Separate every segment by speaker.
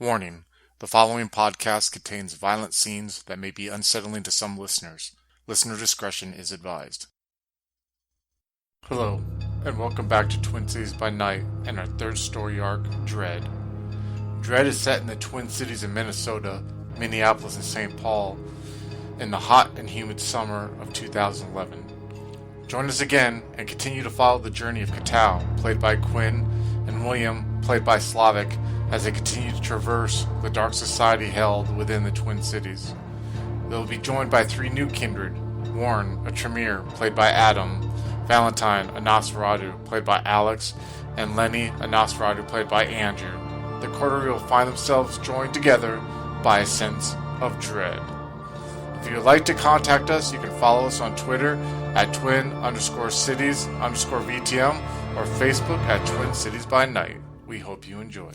Speaker 1: Warning: the following podcast contains violent scenes that may be unsettling to some listeners. Listener discretion is advised. Hello, and welcome back to Twin Cities by Night and our third story arc, Dread. Dread is set in the Twin Cities of Minnesota, Minneapolis, and St. Paul in the hot and humid summer of 2011. Join us again and continue to follow the journey of Katao, played by Quinn, and William, played by Slavic, as they continue to traverse the dark society held within the Twin Cities. They will be joined by three new kindred: Warren, a Tremere, played by Adam; Valentine, a Nosferatu, played by Alex; and Lenny, a Nosferatu, played by Andrew. The coterie will find themselves joined together by a sense of dread. If you would like to contact us, you can follow us on Twitter at twin_cities_VTM or Facebook at Twin Cities by Night. We hope you enjoy.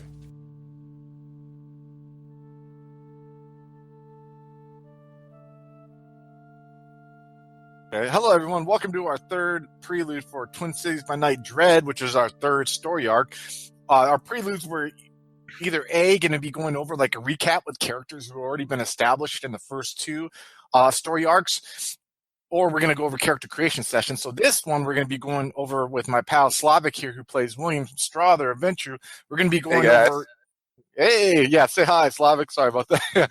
Speaker 1: Okay. Hello, everyone. Welcome to our third prelude for Twin Cities by Night Dread, which is our third story arc. Our preludes were either A, going to be going over like a recap with characters who have already been established in the first two story arcs, or we're going to go over character creation sessions. So this one we're going to be going over with my pal Slavic here, who plays William Strother of Venture. We're going to be going over... Hey, yeah, say hi, Slavic. Sorry about that.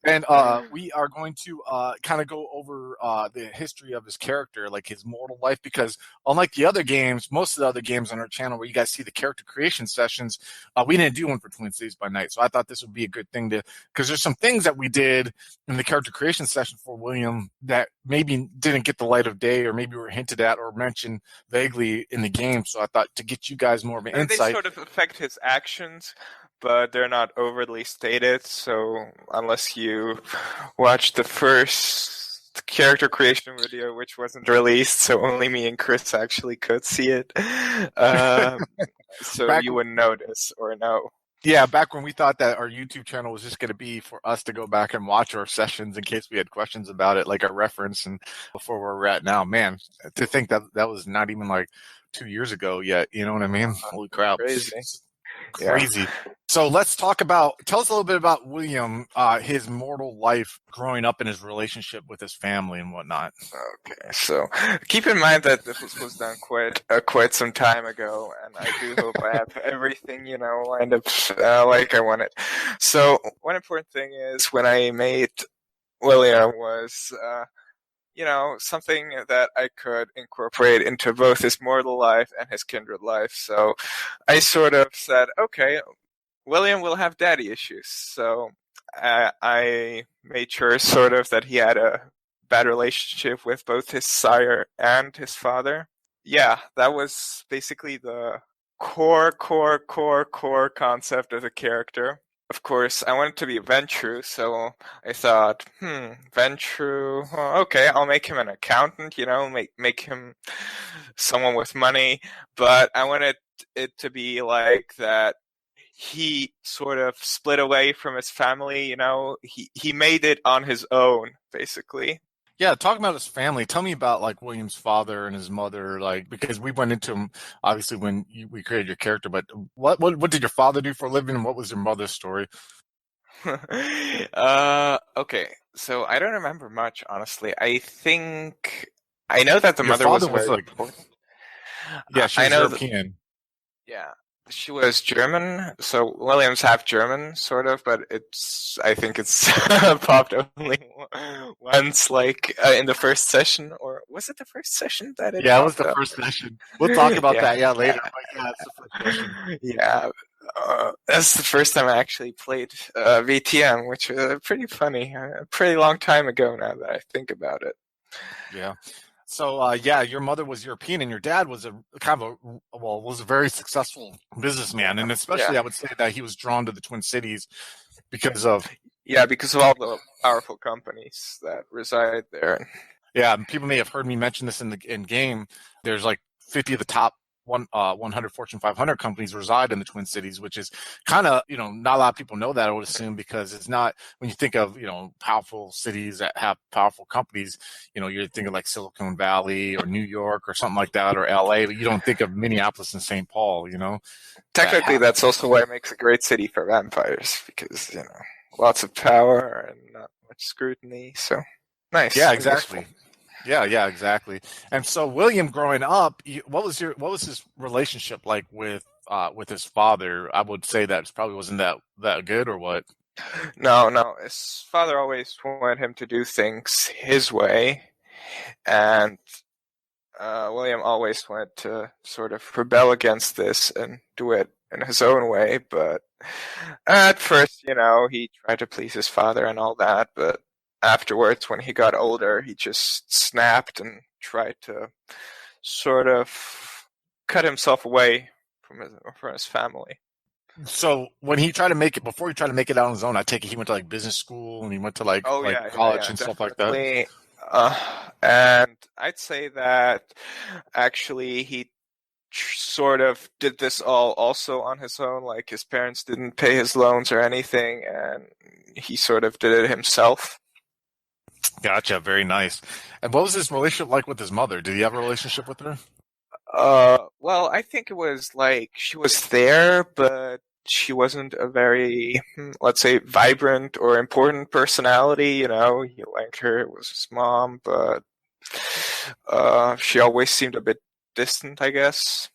Speaker 1: And we are going to kind of go over the history of his character, like his mortal life, because unlike the other games, most of the other games on our channel where you guys see the character creation sessions, we didn't do one for Twin Cities by Night. So I thought this would be a good thing to, because there's some things that we did in the character creation session for William that maybe didn't get the light of day, or maybe were hinted at or mentioned vaguely in the game. So I thought to get you guys more of an insight.
Speaker 2: They sort of affect his actions, but they're not overly stated, so unless you watch the first character creation video, which wasn't released, so only me and Chris actually could see it, so you wouldn't notice or know.
Speaker 1: Yeah, back when we thought that our YouTube channel was just going to be for us to go back and watch our sessions in case we had questions about it, like a reference, and before where we're at now, man, to think that that was not even like 2 years ago yet, you know what I mean? Holy crap. Crazy. Yeah. So let's tell us a little bit about William, his mortal life growing up and his relationship with his family and whatnot.
Speaker 2: Okay, so keep in mind that this was done quite some time ago, and I do hope I have everything, lined up like I want it. So one important thing is when I made William was... something that I could incorporate into both his mortal life and his kindred life. So I sort of said, okay, William will have daddy issues. So I made sure sort of that he had a bad relationship with both his sire and his father. Yeah, that was basically the core concept of the character. Of course, I wanted to be Ventrue, so I thought, Ventrue, well, okay, I'll make him an accountant, make him someone with money, but I wanted it to be like that he sort of split away from his family, he made it on his own, basically.
Speaker 1: Yeah, talking about his family, tell me about like William's father and his mother, like, because we went into him obviously when we created your character, but what did your father do for a living, and what was your mother's story?
Speaker 2: Okay, so I don't remember much, honestly. I know that the
Speaker 1: your
Speaker 2: mother
Speaker 1: father
Speaker 2: was
Speaker 1: like, yeah, she was European.
Speaker 2: Yeah. She was German, so William's half German, sort of, but I think it's popped only once, like, in the first session, or was it the first session that it
Speaker 1: Yeah, it was the
Speaker 2: up?
Speaker 1: first session. We'll talk about that, later, but yeah, it's the first session.
Speaker 2: Yeah, that's the first time I actually played VTM, which was pretty funny, a pretty long time ago now that I think about it.
Speaker 1: Yeah. So, your mother was European, and your dad was a very successful businessman, and especially I would say that he was drawn to the Twin Cities because of
Speaker 2: all the powerful companies that reside there.
Speaker 1: Yeah, people may have heard me mention this in game. There's like 50 of the top 100 Fortune 500 companies reside in the Twin Cities, which is kind of, not a lot of people know that, I would assume, because it's not, when you think of, powerful cities that have powerful companies, you're thinking like Silicon Valley or New York or something like that, or LA, but you don't think of Minneapolis and St. Paul,
Speaker 2: Technically, that's also why it makes a great city for vampires, because, lots of power and not much scrutiny, so nice.
Speaker 1: Yeah,
Speaker 2: And useful.
Speaker 1: exactly. Yeah, exactly. And so William, growing up, what was his relationship like with his father? I would say that it probably wasn't that good, or what?
Speaker 2: No, his father always wanted him to do things his way, and William always wanted to sort of rebel against this and do it in his own way, but at first, he tried to please his father and all that, but afterwards, when he got older, he just snapped and tried to sort of cut himself away from his family.
Speaker 1: So when he tried to make it, before he tried to make it out on his own, I take it he went to like business school and he went to like
Speaker 2: Oh
Speaker 1: like
Speaker 2: yeah,
Speaker 1: college and stuff like that.
Speaker 2: definitely. And I'd say that actually he sort of did this all also on his own. Like his parents didn't pay his loans or anything, and he sort of did it himself.
Speaker 1: Gotcha. Very nice. And what was his relationship like with his mother? Did he have a relationship with her?
Speaker 2: Well, I think it was like she was there, but she wasn't a very, let's say, vibrant or important personality. He liked her. It was his mom, but she always seemed a bit distant, I guess.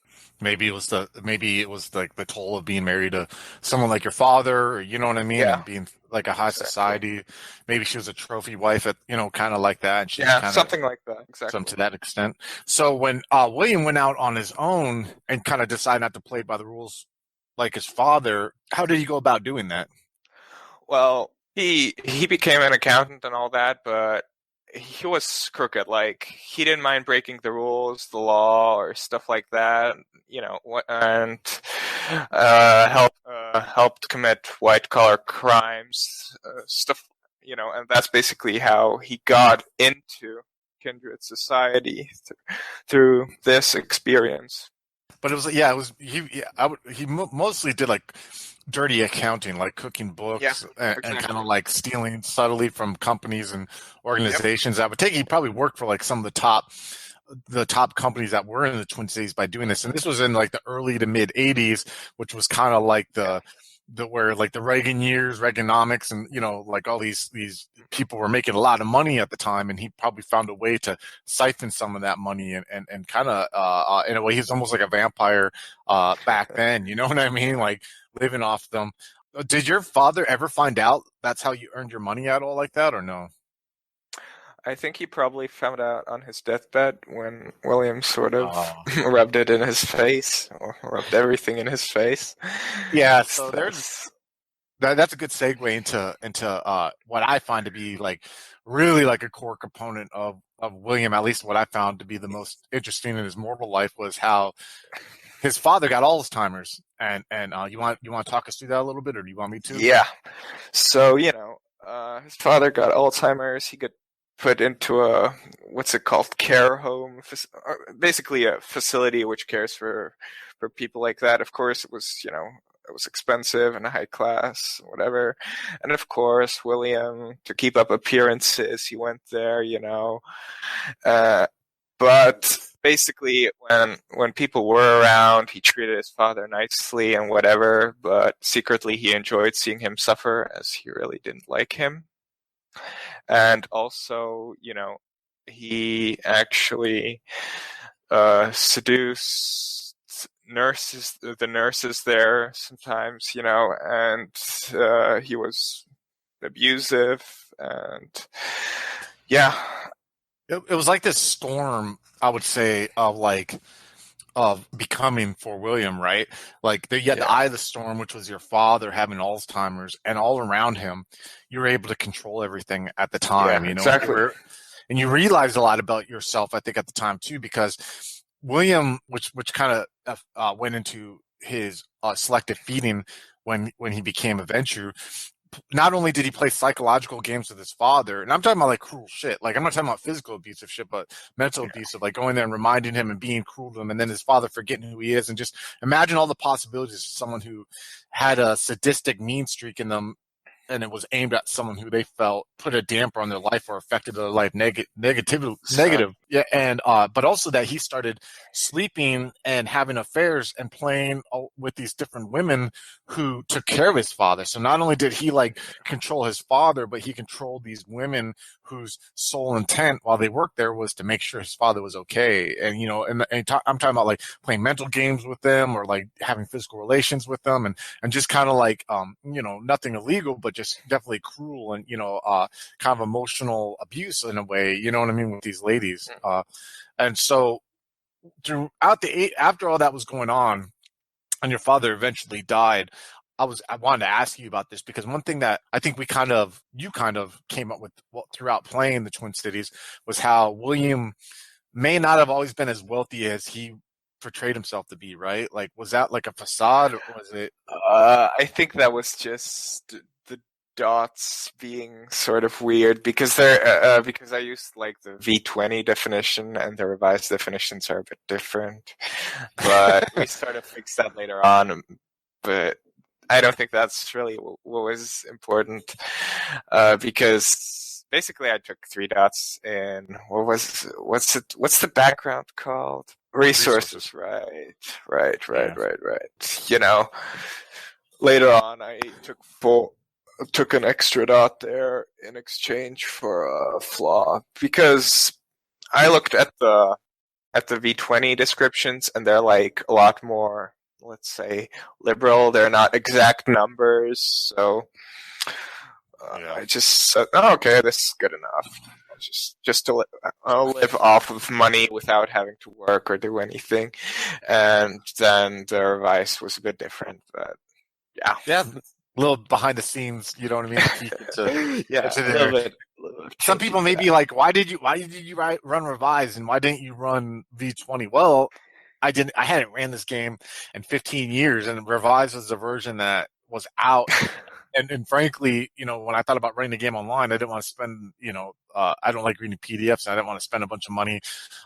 Speaker 1: Maybe it was like the toll of being married to someone like your father, or, you know what I mean,
Speaker 2: Yeah,
Speaker 1: and being like a high
Speaker 2: exactly.
Speaker 1: society. Maybe she was a trophy wife at, kind of like that, and she just
Speaker 2: Yeah,
Speaker 1: kind of
Speaker 2: something like that.
Speaker 1: some
Speaker 2: Exactly.
Speaker 1: to that extent. So when William went out on his own and kind of decided not to play by the rules like his father, how did he go about doing that?
Speaker 2: Well, he became an accountant and all that, but he was crooked. Like he didn't mind breaking the rules, the law, or stuff like that. And helped commit white collar crimes, stuff. And that's basically how he got into Kindred society through this experience.
Speaker 1: But it was, yeah, it was he mostly did like dirty accounting, like cooking
Speaker 2: Yeah,
Speaker 1: books and kind
Speaker 2: exactly.
Speaker 1: of like stealing subtly from companies and
Speaker 2: Yep.
Speaker 1: organizations. I would take he probably worked for like some of the top companies that were in the Twin Cities by doing this. And this was in like the early to mid '80s, which was kind of like
Speaker 2: Yeah.
Speaker 1: the where like the Reagan years, Reaganomics, and like all these people were making a lot of money at the time, and he probably found a way to siphon some of that money and kind of in a way he's almost like a vampire back then. You know what I mean? Like living off them. Did your father ever find out that's how you earned your money at all like that, or no?
Speaker 2: I think he probably found out on his deathbed when William sort of
Speaker 1: Uh,
Speaker 2: rubbed it in his face, or rubbed everything in his face.
Speaker 1: yeah.
Speaker 2: So
Speaker 1: So there's
Speaker 2: that's
Speaker 1: that's a good segue into what I find to be like really like a core component of William. At least what I found to be the most interesting in his mortal life was how his father got Alzheimer's. And you want to talk us through that a little bit, or do you want me to?
Speaker 2: yeah. So his father got Alzheimer's. He got put into a what's it called, care home, basically a facility which cares for people like that. Of course, it was expensive and high class, whatever. And of course, William, to keep up appearances, he went there. Uh, but basically, when people were around, he treated his father nicely and whatever. But secretly, he enjoyed seeing him suffer, as he really didn't like him. And also, he actually seduced the nurses there sometimes, and he was abusive, and yeah,
Speaker 1: It was like this storm, I would say, of becoming for William, right? Like you had the
Speaker 2: yeah,
Speaker 1: eye of the storm, which was your father having Alzheimer's, and all around him, you were able to control everything at the time,
Speaker 2: yeah,
Speaker 1: and you
Speaker 2: exactly.
Speaker 1: were, and you realized a lot about yourself, I think, at the time too, because William, which kind of went into his selective feeding when he became a venture, not only did he play psychological games with his father, and I'm talking about like cruel shit. Like I'm not talking about physical abusive shit, but mental abusive, like going there and reminding him and being cruel to him, and then his father forgetting who he is, and just imagine all the possibilities of someone who had a sadistic mean streak in them, and it was aimed at someone who they felt put a damper on their life or affected their life negative. Yeah, and but also that he started sleeping and having affairs and playing with these different women who took care of his father. So not only did he like control his father, but he controlled these women whose sole intent while they worked there was to make sure his father was okay. And I'm talking about like playing mental games with them or like having physical relations with them, and just kind of like nothing illegal, but just definitely cruel and kind of emotional abuse in a way, you know what I mean, with these ladies. And so after all that was going on, and your father eventually died, I wanted to ask you about this because one thing that I think you kind of came up with throughout playing the Twin Cities was how William may not have always been as wealthy as he portrayed himself to be, right? Like, was that like a facade, or was it?
Speaker 2: I think that was just the dots being sort of weird because because I used like the V20 definition and the revised definitions are a bit different, but we sort of fixed that later on. But I don't think that's really what was important because basically I took 3 dots in what's the background called? Resources. Right. Later on I took an extra dot there in exchange for a flaw because I looked at the V20 descriptions and they're like a lot more, let's say, liberal. They're not exact numbers, so I just said, oh, okay, this is good enough. Just to live off of money without having to work or do anything. And then the revise was a bit different, but
Speaker 1: yeah, a little behind the scenes, you know what I mean?
Speaker 2: A little bit.
Speaker 1: Some people may be like, why did you run revise and why didn't you run V20? Well, I hadn't ran this game in 15 years, and revise was the version that was out. And frankly, when I thought about running the game online, I didn't want to spend, I don't like reading PDFs. And I didn't want to spend a bunch of money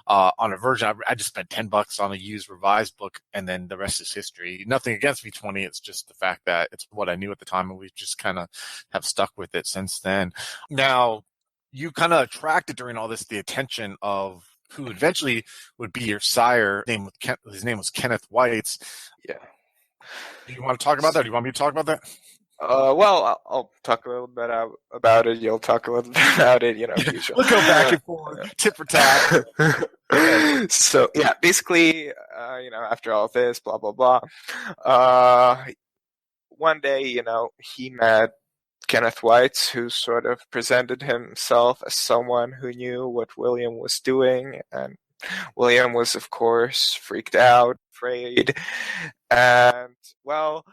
Speaker 1: on a version. I just spent $10 on a used revised book, and then the rest is history. Nothing against V20. It's just the fact that it's what I knew at the time, and we've just kind of have stuck with it since then. Now, you kind of attracted during all this the attention of who eventually would be your sire. His name was Kenneth White's.
Speaker 2: Yeah.
Speaker 1: Do you want to talk about that? Do you want me to talk about that?
Speaker 2: Well, I'll talk a little bit about it. You'll talk a little bit about it, usually.
Speaker 1: We'll go back and forth, tit for tat.
Speaker 2: So, yeah, basically, after all this, blah, blah, blah, one day, he met Kenneth White, who sort of presented himself as someone who knew what William was doing, and William was, of course, freaked out, afraid, and, well,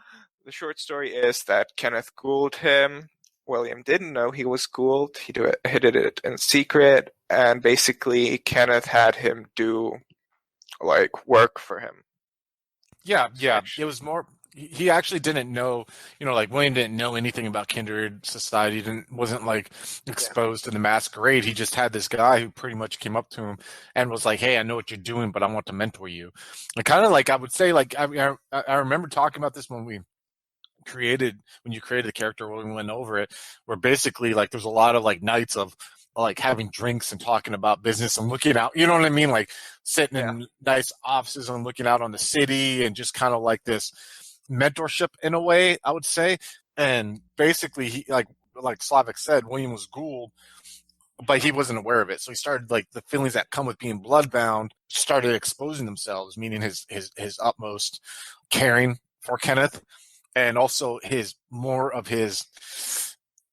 Speaker 2: the short story is that Kenneth ghouled him. William didn't know he was ghouled. He did it in secret, and basically Kenneth had him do, like, work for him.
Speaker 1: Yeah. It was more. He actually didn't know, like William didn't know anything about Kindred society. Wasn't like exposed to the Masquerade. He just had this guy who pretty much came up to him and was like, "Hey, I know what you're doing, but I want to mentor you." And kind of like I would say, like I remember talking about this when you created the character, when we went over it, where basically like there's a lot of like nights of like having drinks and talking about business and looking out, you know what I mean? Like sitting in nice offices and looking out on the city and just kind of like this mentorship in a way, I would say. And basically he like Slavic said, William was ghouled, but he wasn't aware of it. So he started like the feelings that come with being bloodbound started exposing themselves, meaning his utmost caring for Kenneth. And also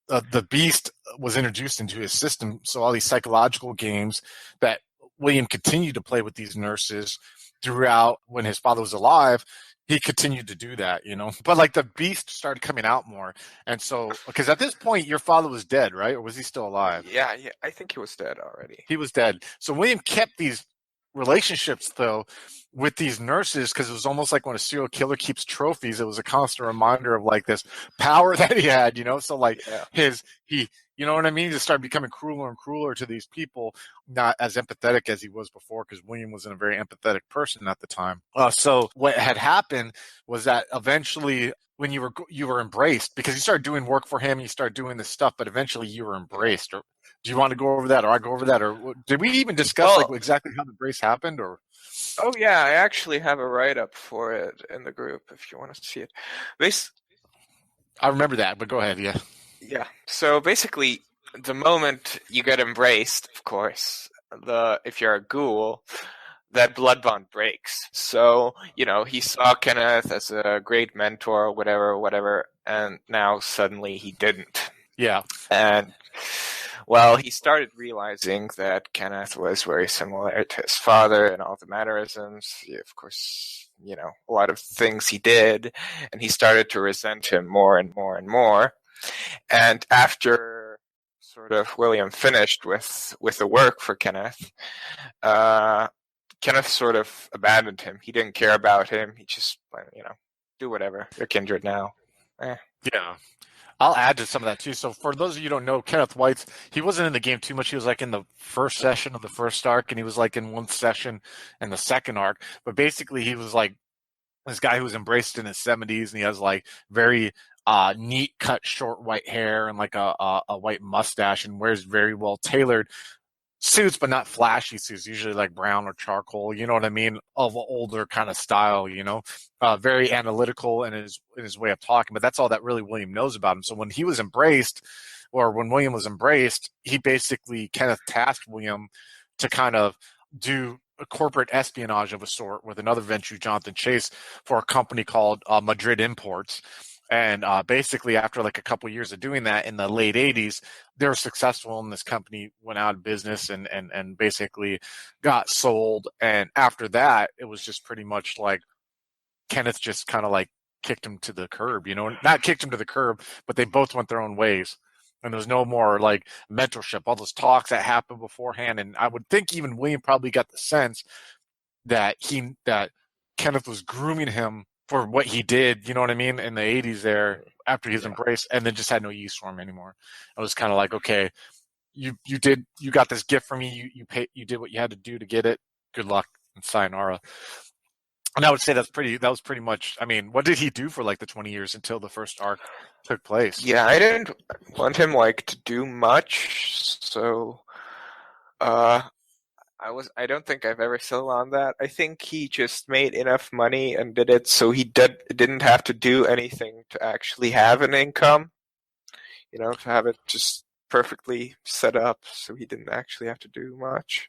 Speaker 1: the beast was introduced into his system. So all these psychological games that William continued to play with these nurses throughout when his father was alive, he continued to do that, But like the beast started coming out more. And so, because at this point, your father was dead, right? Or was he still alive?
Speaker 2: Yeah, I think he was dead already.
Speaker 1: He was dead. So William kept these relationships though with these nurses, because it was almost like when a serial killer keeps trophies, it was a constant reminder of like this power that he had, so like
Speaker 2: Yeah.
Speaker 1: he you know what I mean, he just started becoming crueler and crueler to these people, not as empathetic as he was before, because William wasn't a very empathetic person at the time. So what had happened was that eventually when you were embraced, because you started doing work for him, you started doing this stuff, but eventually you were embraced. Or do you want to go over that, or I go over that, or did we even discuss like
Speaker 2: Well,
Speaker 1: exactly how the embrace happened? Or
Speaker 2: oh yeah, I actually have a write-up for it in the group if you want to see it. Bas-
Speaker 1: I remember that, but go ahead. Yeah.
Speaker 2: yeah. So basically, the moment you get embraced, of course, if you're a ghoul, that blood bond breaks. So, he saw Kenneth as a great mentor, whatever, and now suddenly he didn't.
Speaker 1: Yeah.
Speaker 2: And, well, he started realizing that Kenneth was very similar to his father and all the mannerisms. Of course, a lot of things he did, and he started to resent him more and more and more. And after sort of William finished with the work for Kenneth, Kenneth sort of abandoned him. He didn't care about him. He just, do whatever. You're kindred now.
Speaker 1: Yeah. I'll add to some of that too. So for those of you who don't know, Kenneth White's, he wasn't in the game too much. He was like in the first session of the first arc, and he was like in one session in the second arc. But basically, he was like this guy who was embraced in his 70s, and he has like very neat cut short white hair and like a white mustache, and wears very well tailored suits, but not flashy suits, usually like brown or charcoal, you know what I mean, of an older kind of style, very analytical in his way of talking. But that's all that really William knows about him. So when he was embraced, or when William was embraced, he basically Kenneth tasked William to kind of do a corporate espionage of a sort with another venture, Jonathan Chase, for a company called Madrid Imports. And basically, after like a couple of years of doing that in the late 80s, they were successful, and this company went out of business and basically got sold. And after that, it was just pretty much like Kenneth just kind of like kicked him to the curb, not kicked him to the curb, but they both went their own ways. And there was no more like mentorship, all those talks that happened beforehand. And I would think even William probably got the sense that Kenneth was grooming him for what he did, you know what I mean, in the 80s there after his embrace, and then just had no use for him anymore. I was kind of like, okay, you got this gift from me, you did what you had to do to get it. Good luck and sayonara. And I would say that was pretty much. I mean, what did he do for like the 20 years until the first arc took place?
Speaker 2: Yeah, I didn't want him to do much, so I don't think I've ever settled on that. I think he just made enough money and did it so he didn't have to do anything to actually have an income, to have it just perfectly set up so he didn't actually have to do much.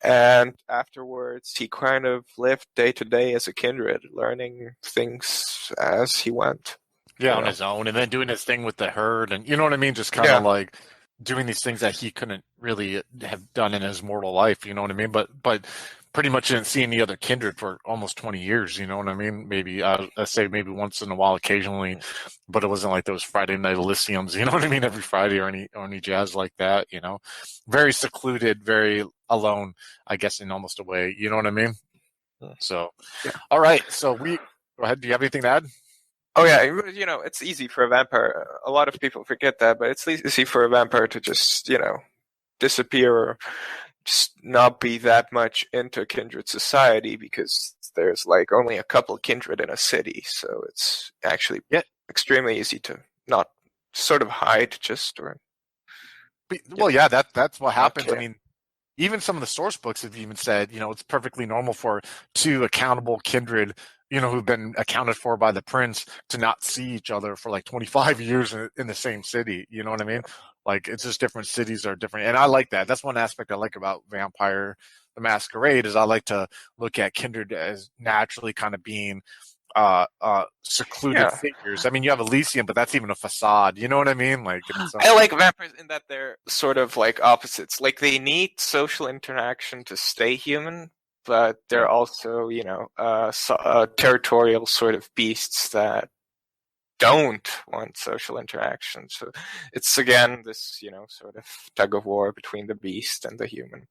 Speaker 2: And afterwards, he kind of lived day to day as a kindred, learning things as he went.
Speaker 1: Yeah, on his own, and then doing his thing with the herd, and you know what I mean, just kind of like doing these things that he couldn't really have done in his mortal life, you know what I mean? But pretty much didn't see any other kindred for almost 20 years, you know what I mean? Maybe I say maybe once in a while, occasionally, but it wasn't like those Friday night Elysiums, you know what I mean? Every Friday or any jazz like that, very secluded, very alone, I guess, in almost a way, you know what I mean? So, all right, so go ahead. Do you have anything to add?
Speaker 2: Oh yeah, it's easy for a vampire. A lot of people forget that, but it's easy for a vampire to just, disappear or just not be that much into kindred society because there's like only a couple kindred in a city, so it's actually extremely easy to not sort of hide
Speaker 1: well, yeah, that's what happens. I mean, even some of the source books have even said, it's perfectly normal for two accountable kindred, who've been accounted for by the prince to not see each other for like 25 years in the same city. You know what I mean? Like, it's just different cities are different. And I like that. That's one aspect I like about Vampire the Masquerade is I like to look at kindred as naturally kind of being secluded figures. I mean, you have Elysium, but that's even a facade. You know what I mean? Like,
Speaker 2: I like vampires in that they're sort of like opposites. Like, they need social interaction to stay human, but they're also, territorial sort of beasts that don't want social interaction. So it's again this, sort of tug of war between the beast and the human.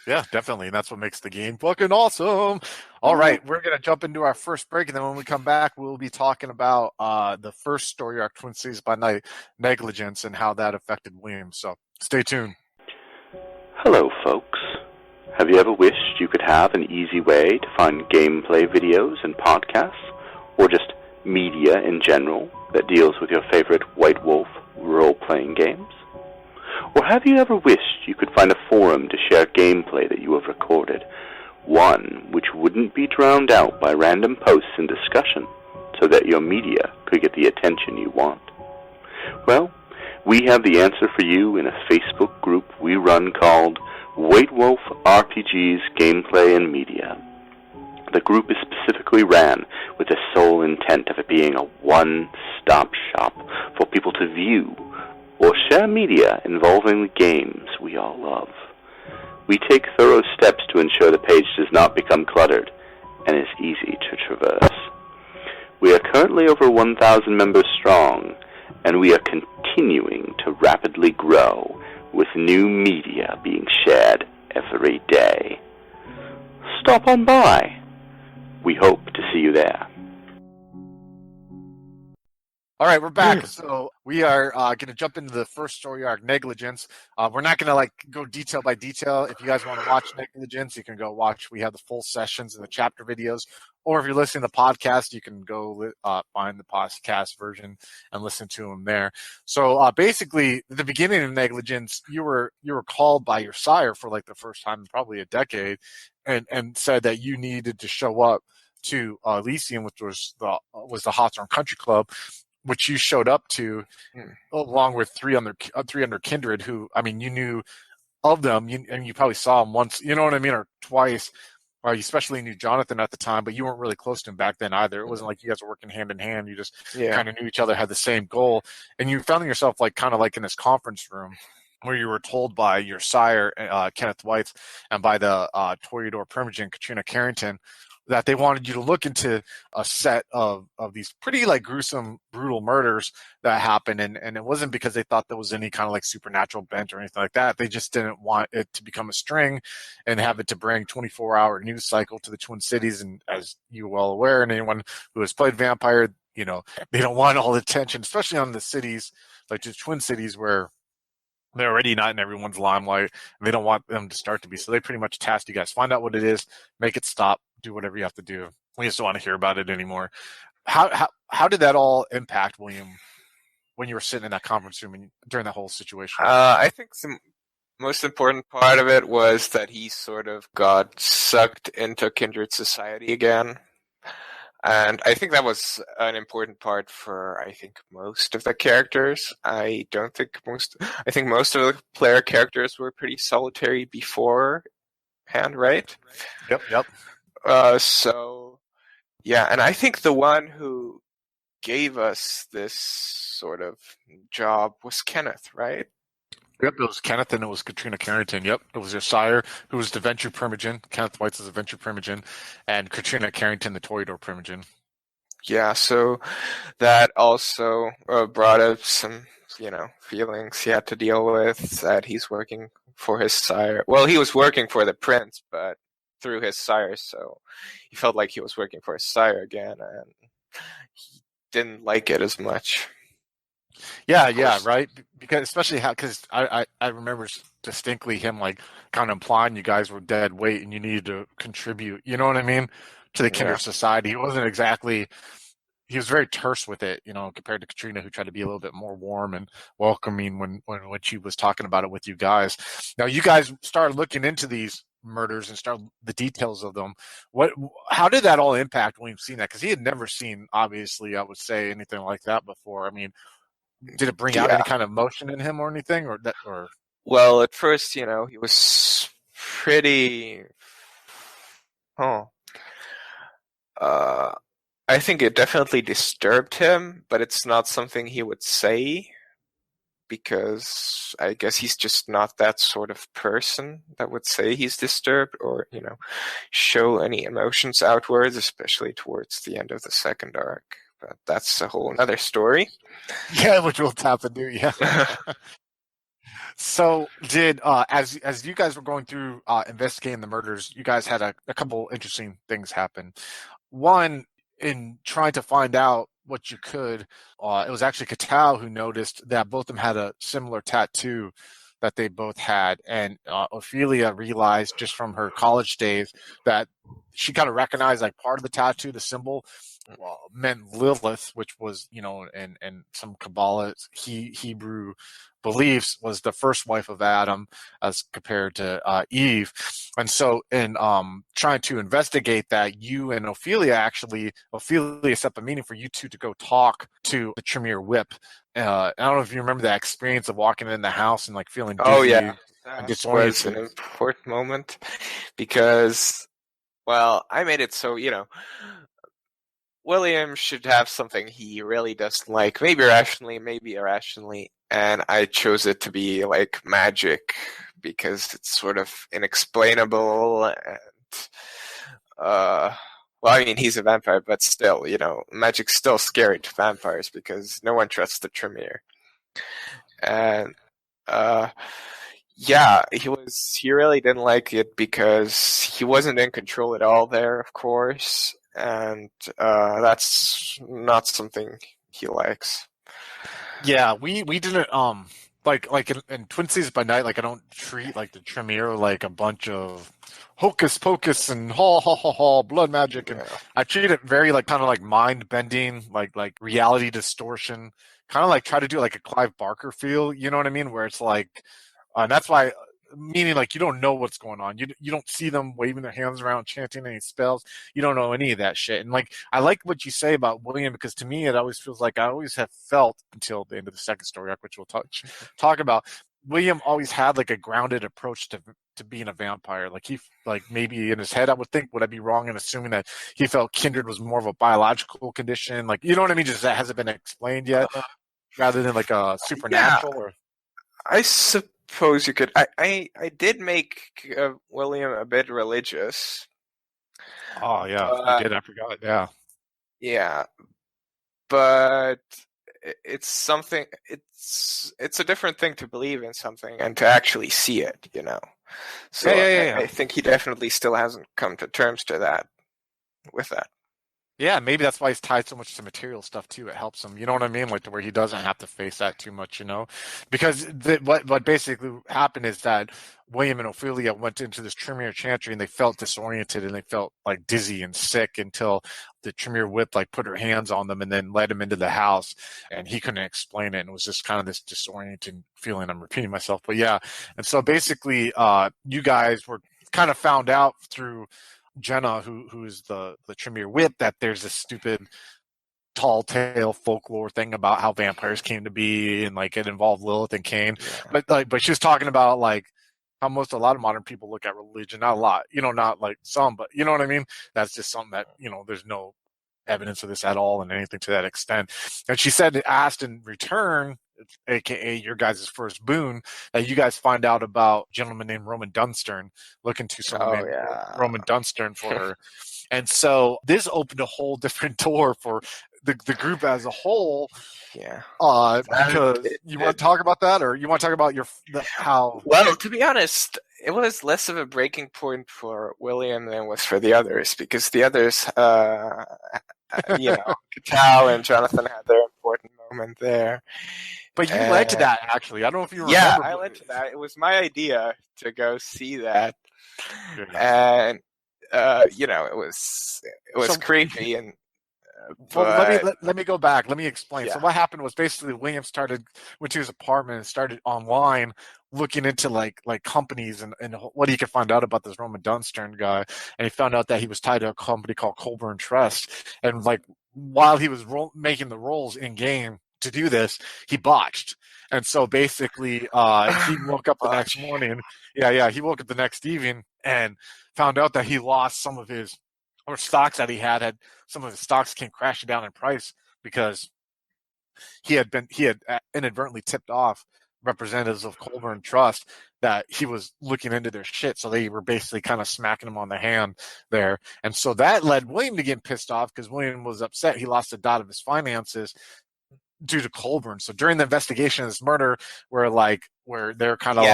Speaker 1: Yeah, definitely. And that's what makes the game fucking awesome. All right, we're going to jump into our first break. And then when we come back, we'll be talking about the first story arc, Twin Cities by Night, Negligence, and how that affected William. So stay tuned.
Speaker 3: Hello, folks. Have you ever wished you could have an easy way to find gameplay videos and podcasts, or just media in general that deals with your favorite White Wolf role-playing games? Or have you ever wished you could find a forum to share gameplay that you have recorded, one which wouldn't be drowned out by random posts and discussion, so that your media could get the attention you want? Well, we have the answer for you in a Facebook group we run called White Wolf RPGs Gameplay and Media. The group is specifically ran with the sole intent of it being a one-stop shop for people to view or share media involving the games we all love. We take thorough steps to ensure the page does not become cluttered and is easy to traverse. We are currently over 1,000 members strong, and we are continuing to rapidly grow, with new media being shared every day. Stop on by. We hope to see you there.
Speaker 1: All right, we're back. So we are going to jump into the first story arc, Negligence. We're not going to go detail by detail. If you guys want to watch Negligence, you can go watch. We have the full sessions and the chapter videos. Or if you're listening to the podcast, you can go find the podcast version and listen to them there. So basically, at the beginning of Negligence, you were called by your sire for the first time in probably a decade, and said that you needed to show up to Elysium, which was the Hawthorne Country Club, which you showed up to, along with three under Kindred, who, I mean, you knew of them, and you probably saw them once, you know what I mean, or twice. Or you especially knew Jonathan at the time, but you weren't really close to him back then either. It wasn't like you guys were working hand in hand. You just kind of knew each other, had the same goal, and you found yourself kind of in this conference room where you were told by your sire, Kenneth White, and by the Toreador Primogen, Katrina Carrington, that they wanted you to look into a set of these pretty gruesome, brutal murders that happened. And it wasn't because they thought there was any kind of supernatural bent or anything like that. They just didn't want it to become a string and have it to bring 24-hour news cycle to the Twin Cities. And as you're well aware, and anyone who has played Vampire, they don't want all the attention, especially on the cities, like the Twin Cities, where they're already not in everyone's limelight, and they don't want them to start to be. So they pretty much tasked you guys, find out what it is, make it stop, do whatever you have to do. We just don't want to hear about it anymore. How did that all impact William when you were sitting in that conference room during that whole situation?
Speaker 2: I think the most important part of it was that he sort of got sucked into Kindred society again. And I think that was an important part for, most of the characters. I think most of the player characters were pretty solitary beforehand, right?
Speaker 1: Yep.
Speaker 2: So, yeah, and I think the one who gave us this sort of job was Kenneth, right?
Speaker 1: Yep, it was Kenneth and it was Katrina Carrington. Yep, it was your sire, who was the Venture Primogen. Kenneth White's the Venture Primogen, and Katrina Carrington, the Toreador Primogen.
Speaker 2: Yeah, so that also brought up some, feelings he had to deal with, that he's working for his sire. Well, he was working for the prince, but through his sire, so he felt like he was working for his sire again, and he didn't like it as much.
Speaker 1: Yeah, right. Because especially because I remember distinctly him kind of implying you guys were dead weight and you needed to contribute. You know what I mean? To the Kindred society. He wasn't exactly. He was very terse with it, compared to Katrina, who tried to be a little bit more warm and welcoming when she was talking about it with you guys. Now you guys started looking into these murders and start the details of them. How did that all impact when you've seen that? Because he had never seen, obviously, I would say, anything like that before. I mean, did it bring out any kind of emotion in him or anything, or?
Speaker 2: Well, at first, he was pretty. I think it definitely disturbed him, but it's not something he would say, because I guess he's just not that sort of person that would say he's disturbed or, show any emotions outwards, especially towards the end of the second arc. But that's a whole other story.
Speaker 1: Yeah, which we'll tap into, yeah. So did as you guys were going through investigating the murders, you guys had a couple interesting things happen. One, in trying to find out what you could, it was actually Katao who noticed that both of them had a similar tattoo that they both had, and Ophelia realized just from her college days that she kind of recognized like part of the tattoo, the symbol, meant Lilith, which was, in some Kabbalah Hebrew beliefs, was the first wife of Adam as compared to Eve. And so in trying to investigate that, you and Ophelia set the meeting for you two to go talk to the Tremere Whip. I don't know if you remember that experience of walking in the house and like feeling
Speaker 2: Oh
Speaker 1: dizzy
Speaker 2: yeah,
Speaker 1: and
Speaker 2: that was an
Speaker 1: disoriented.
Speaker 2: important moment because, well, I made it so, William should have something he really doesn't like, maybe rationally, maybe irrationally, and I chose it to be like magic because it's sort of inexplainable and well, I mean, he's a vampire, but still, magic's still scary to vampires because no one trusts the Tremere. And uh yeah, he really didn't like it because he wasn't in control at all there, of course, and that's not something he likes.
Speaker 1: Yeah, we didn't like in Twin Cities by Night, like I don't treat like the Tremere like a bunch of hocus pocus and ha blood magic, and
Speaker 2: Yeah.
Speaker 1: I treat it very like kind of like mind bending, like reality distortion, kind of like try to do like a Clive Barker feel, you know what I mean? Where it's like, and that's why, meaning like you don't know what's going on. You don't see them waving their hands around, chanting any spells. You don't know any of that shit. And like I like what you say about William because to me it always feels like I always have felt until the end of the second story arc, which we'll talk about. William always had like a grounded approach to being a vampire. Like he like maybe in his head I would think, would I be wrong in assuming that he felt kindred was more of a biological condition? Like, you know what I mean? Just that hasn't been explained yet,
Speaker 2: Uh,
Speaker 1: rather than like a
Speaker 2: yeah,
Speaker 1: supernatural or.
Speaker 2: I suppose you could. I did make William a bit religious,
Speaker 1: Oh yeah, you
Speaker 2: but
Speaker 1: did. I forgot. Yeah.
Speaker 2: yeah, but it's something. It's a different thing to believe in something and to actually see it.
Speaker 1: Yeah,
Speaker 2: So
Speaker 1: yeah, yeah,
Speaker 2: I
Speaker 1: yeah.
Speaker 2: think he definitely still hasn't come to terms to that with that.
Speaker 1: Yeah, maybe that's why he's tied so much to material stuff too. It helps him, you know what I mean? Like to where he doesn't have to face that too much. Because what basically happened is that William and Ophelia went into this Tremere chantry and they felt disoriented and they felt like dizzy and sick until the Tremere whip like put her hands on them and then led him into the house, and he couldn't explain it, and it was just kind of this disorienting feeling. I'm repeating myself, but yeah. And so basically, you guys were kind of found out through Jenna, who is the Tremere Whip, that there's this stupid tall tale folklore thing about how vampires came to be, and like it involved Lilith and Cain.
Speaker 2: Yeah.
Speaker 1: But she was talking about like how a lot of modern people look at religion, not a lot, not like some, but you know what I mean? That's just something that, there's no evidence of this at all and anything to that extent. And she said, asked in return, aka your guys' first boon, that you guys find out about a gentleman named Roman Dunstern, looking to someone
Speaker 2: Oh
Speaker 1: named
Speaker 2: yeah.
Speaker 1: Roman Dunstern for her. And so this opened a whole different door for the group as a whole.
Speaker 2: Yeah.
Speaker 1: Because
Speaker 2: It
Speaker 1: you want
Speaker 2: did.
Speaker 1: to talk about that, or you want to talk about how?
Speaker 2: Well, to be honest, it was less of a breaking point for William than it was for the others because the others, Catal and Jonathan had their important moment there.
Speaker 1: But you led to
Speaker 2: And
Speaker 1: that actually. I don't know if you
Speaker 2: yeah,
Speaker 1: remember,
Speaker 2: I
Speaker 1: but
Speaker 2: led to that. It was my idea to go see that,
Speaker 1: yeah.
Speaker 2: and it was
Speaker 1: So
Speaker 2: creepy, and
Speaker 1: well, let me
Speaker 2: but
Speaker 1: let me go back. Let me explain. So
Speaker 2: yeah.
Speaker 1: what happened was basically William went to his apartment and started online looking into like companies and what he could find out about this Roman Dunstern guy, and he found out that he was tied to a company called Colburn Trust, and like while he was making the rolls in game to do this, he botched. And so basically, he woke up the next
Speaker 2: Botch.
Speaker 1: morning. Yeah, he woke up the next evening and found out that he lost some of his or stocks that he had some of his stocks came crashing down in price because he had inadvertently tipped off representatives of Colburn Trust that he was looking into their shit. So they were basically kind of smacking him on the hand there. And so that led William to get pissed off because William was upset. He lost a dot of his finances. due to Colburn. So during the investigation of this murder, where they're kind of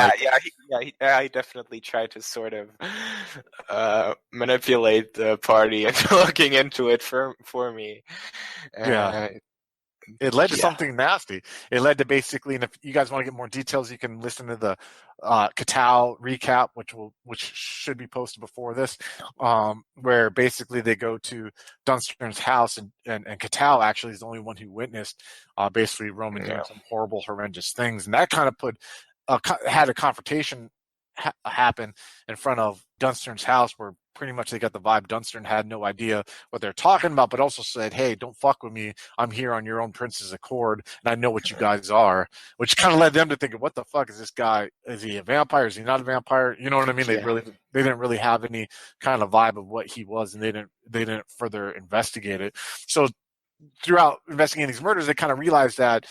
Speaker 2: I definitely tried to sort of manipulate the party into looking into it for me.
Speaker 1: yeah. It led to something nasty. It led to basically, and if you guys want to get more details, you can listen to the Katow recap, which should be posted before this, where basically they go to Dunstern's house, and Katow actually is the only one who witnessed basically Roman doing some horrible, horrendous things, and that kind of had a confrontation happen in front of Dunstern's house, where pretty much they got the vibe Dunstern had no idea what they're talking about, but also said, hey, don't fuck with me. I'm here on your own prince's accord, and I know what you guys are, which kind of led them to think, what the fuck is this guy? Is he a vampire? Is he not a vampire? You know what I mean? They didn't really have any kind of vibe of what he was, and they didn't further investigate it. So throughout investigating these murders, they kind of realized that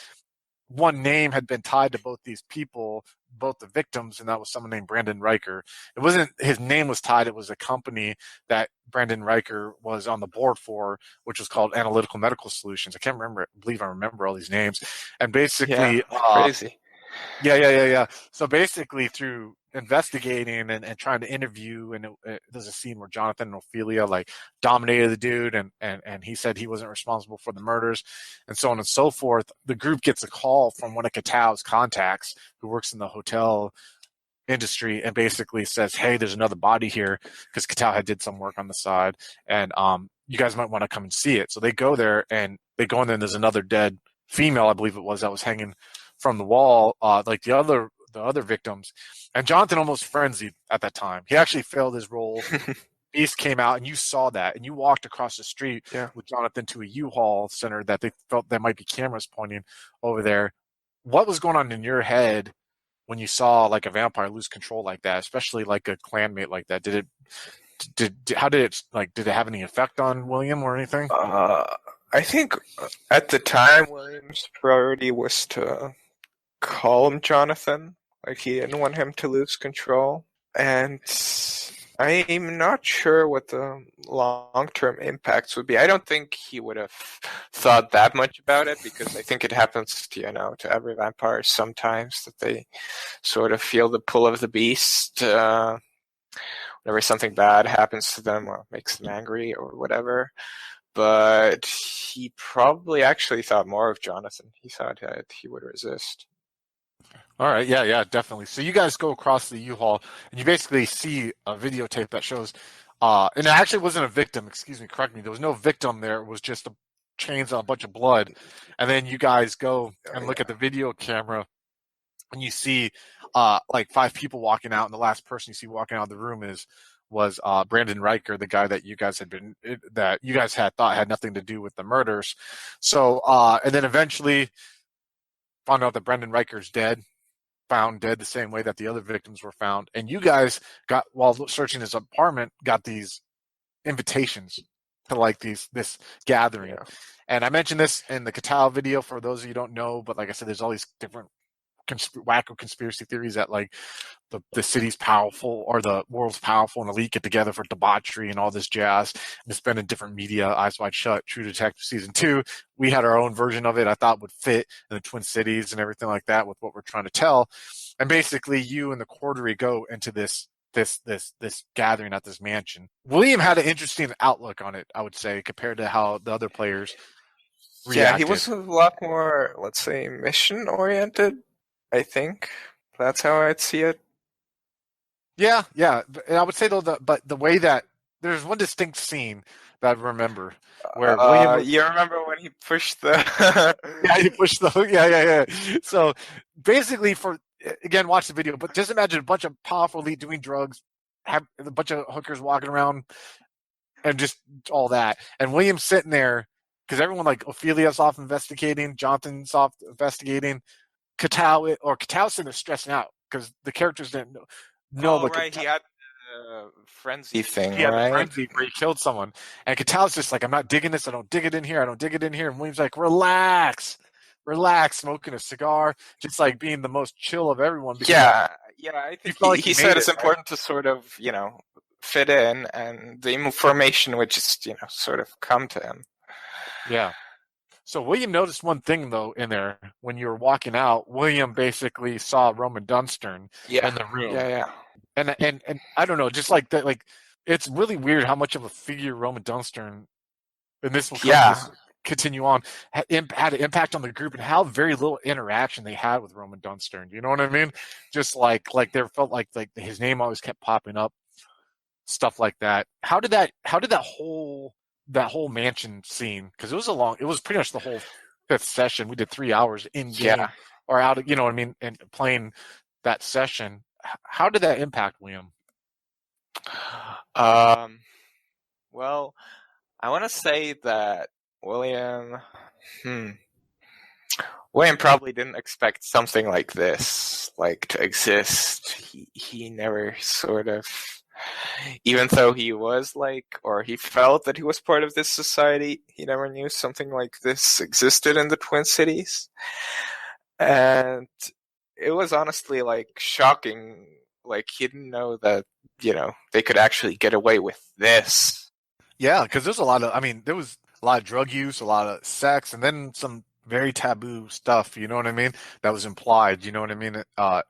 Speaker 1: one name had been tied to both these people, both the victims, and that was someone named Brandon Riker. It wasn't his name was tied, it was a company that Brandon Riker was on the board for, which was called Analytical Medical Solutions. I believe I remember all these names. And basically
Speaker 2: crazy.
Speaker 1: Yeah. So basically, through investigating and trying to interview, and there's a scene where Jonathan and Ophelia dominated the dude, and he said he wasn't responsible for the murders, and so on and so forth. The group gets a call from one of Katow's contacts who works in the hotel industry, and basically says, "Hey, there's another body here," because Katow had did some work on the side, and you guys might want to come and see it. So they go there, and there's another dead female, I believe it was, that was hanging from the wall, like the other victims, and Jonathan almost frenzied at that time. He actually failed his role. Beast came out, and you saw that, and you walked across the street with Jonathan to a U-Haul center that they felt there might be cameras pointing over there. What was going on in your head when you saw like a vampire lose control like that, especially like a clanmate like that? Did it have any effect on William or anything?
Speaker 2: I think at the time William's priority was to calm Jonathan. Like, he didn't want him to lose control. And I'm not sure what the long-term impacts would be. I don't think he would have thought that much about it, because I think it happens to every vampire sometimes, that they sort of feel the pull of the beast whenever something bad happens to them or makes them angry or whatever. But he probably actually thought more of Jonathan. He thought that he would resist.
Speaker 1: All right, yeah, definitely. So you guys go across the U-Haul, and you basically see a videotape that shows, and it actually wasn't a victim, correct me, there was no victim there, it was just chains on a bunch of blood. And then you guys go and look at the video camera, and you see like 5 people walking out, and the last person you see walking out of the room was Brandon Riker, the guy that you guys had thought had nothing to do with the murders. So, and then eventually found out that Brandon Riker's found dead the same way that the other victims were found. And you guys while searching his apartment, got these invitations to like this gathering. Yeah. And I mentioned this in the Katow video for those of you who don't know, but like I said, there's all these different wacko conspiracy theories that like the city's powerful or the world's powerful and elite get together for debauchery and all this jazz. And it's been in different media, Eyes Wide Shut, True Detective Season 2. We had our own version of it I thought would fit in the Twin Cities and everything like that with what we're trying to tell. And basically you and the Quartery go into this gathering at this mansion. William had an interesting outlook on it, I would say, compared to how the other players reacted.
Speaker 2: Yeah, he was a lot more, let's say, mission-oriented, I think. That's how I'd see it.
Speaker 1: Yeah. And I would say, though, but the way that there's one distinct scene that I remember where William...
Speaker 2: You remember when he pushed the...
Speaker 1: Yeah, he pushed the hook. Yeah. So basically, again, watch the video, but just imagine a bunch of powerful elite doing drugs, have a bunch of hookers walking around, and just all that. And William's sitting there, because everyone, like, Ophelia's off investigating, Jonathan's off investigating, Katow's sitting there stressing out, because the characters didn't know.
Speaker 2: Oh, right, he had the frenzy thing,
Speaker 1: He had
Speaker 2: right?
Speaker 1: the frenzy where he killed someone. And Katow's just like, I'm not digging this, I don't dig it in here. And William's like, relax, smoking a cigar, just like being the most chill of everyone.
Speaker 2: Yeah, I think he said it's important to sort of, fit in, and the information would just, sort of come to him.
Speaker 1: Yeah. So William noticed one thing though in there when you were walking out. William basically saw Roman Dunstern in the room,
Speaker 2: Yeah.
Speaker 1: and I don't know, just like that, like it's really weird how much of a figure Roman Dunstern, and this will
Speaker 2: Yeah.
Speaker 1: continue on, had an impact on the group and how very little interaction they had with Roman Dunstern. You know what I mean? Just like there felt like his name always kept popping up, stuff like that. How did that whole mansion scene? Because it was pretty much the whole fifth session. We did 3 hours in game
Speaker 2: Yeah.
Speaker 1: or out of, you know what I mean, and playing that session. How did that impact William?
Speaker 2: Well, I want to say that William, William probably didn't expect something like this, like, to exist. He never sort of, even though he was like, or he felt that he was part of this society, he never knew something like this existed in the Twin Cities. And it was honestly, like, shocking. Like, he didn't know that, they could actually get away with this.
Speaker 1: Yeah, because there was a lot of drug use, a lot of sex, and then some very taboo stuff, you know what I mean? That was implied, you know what I mean,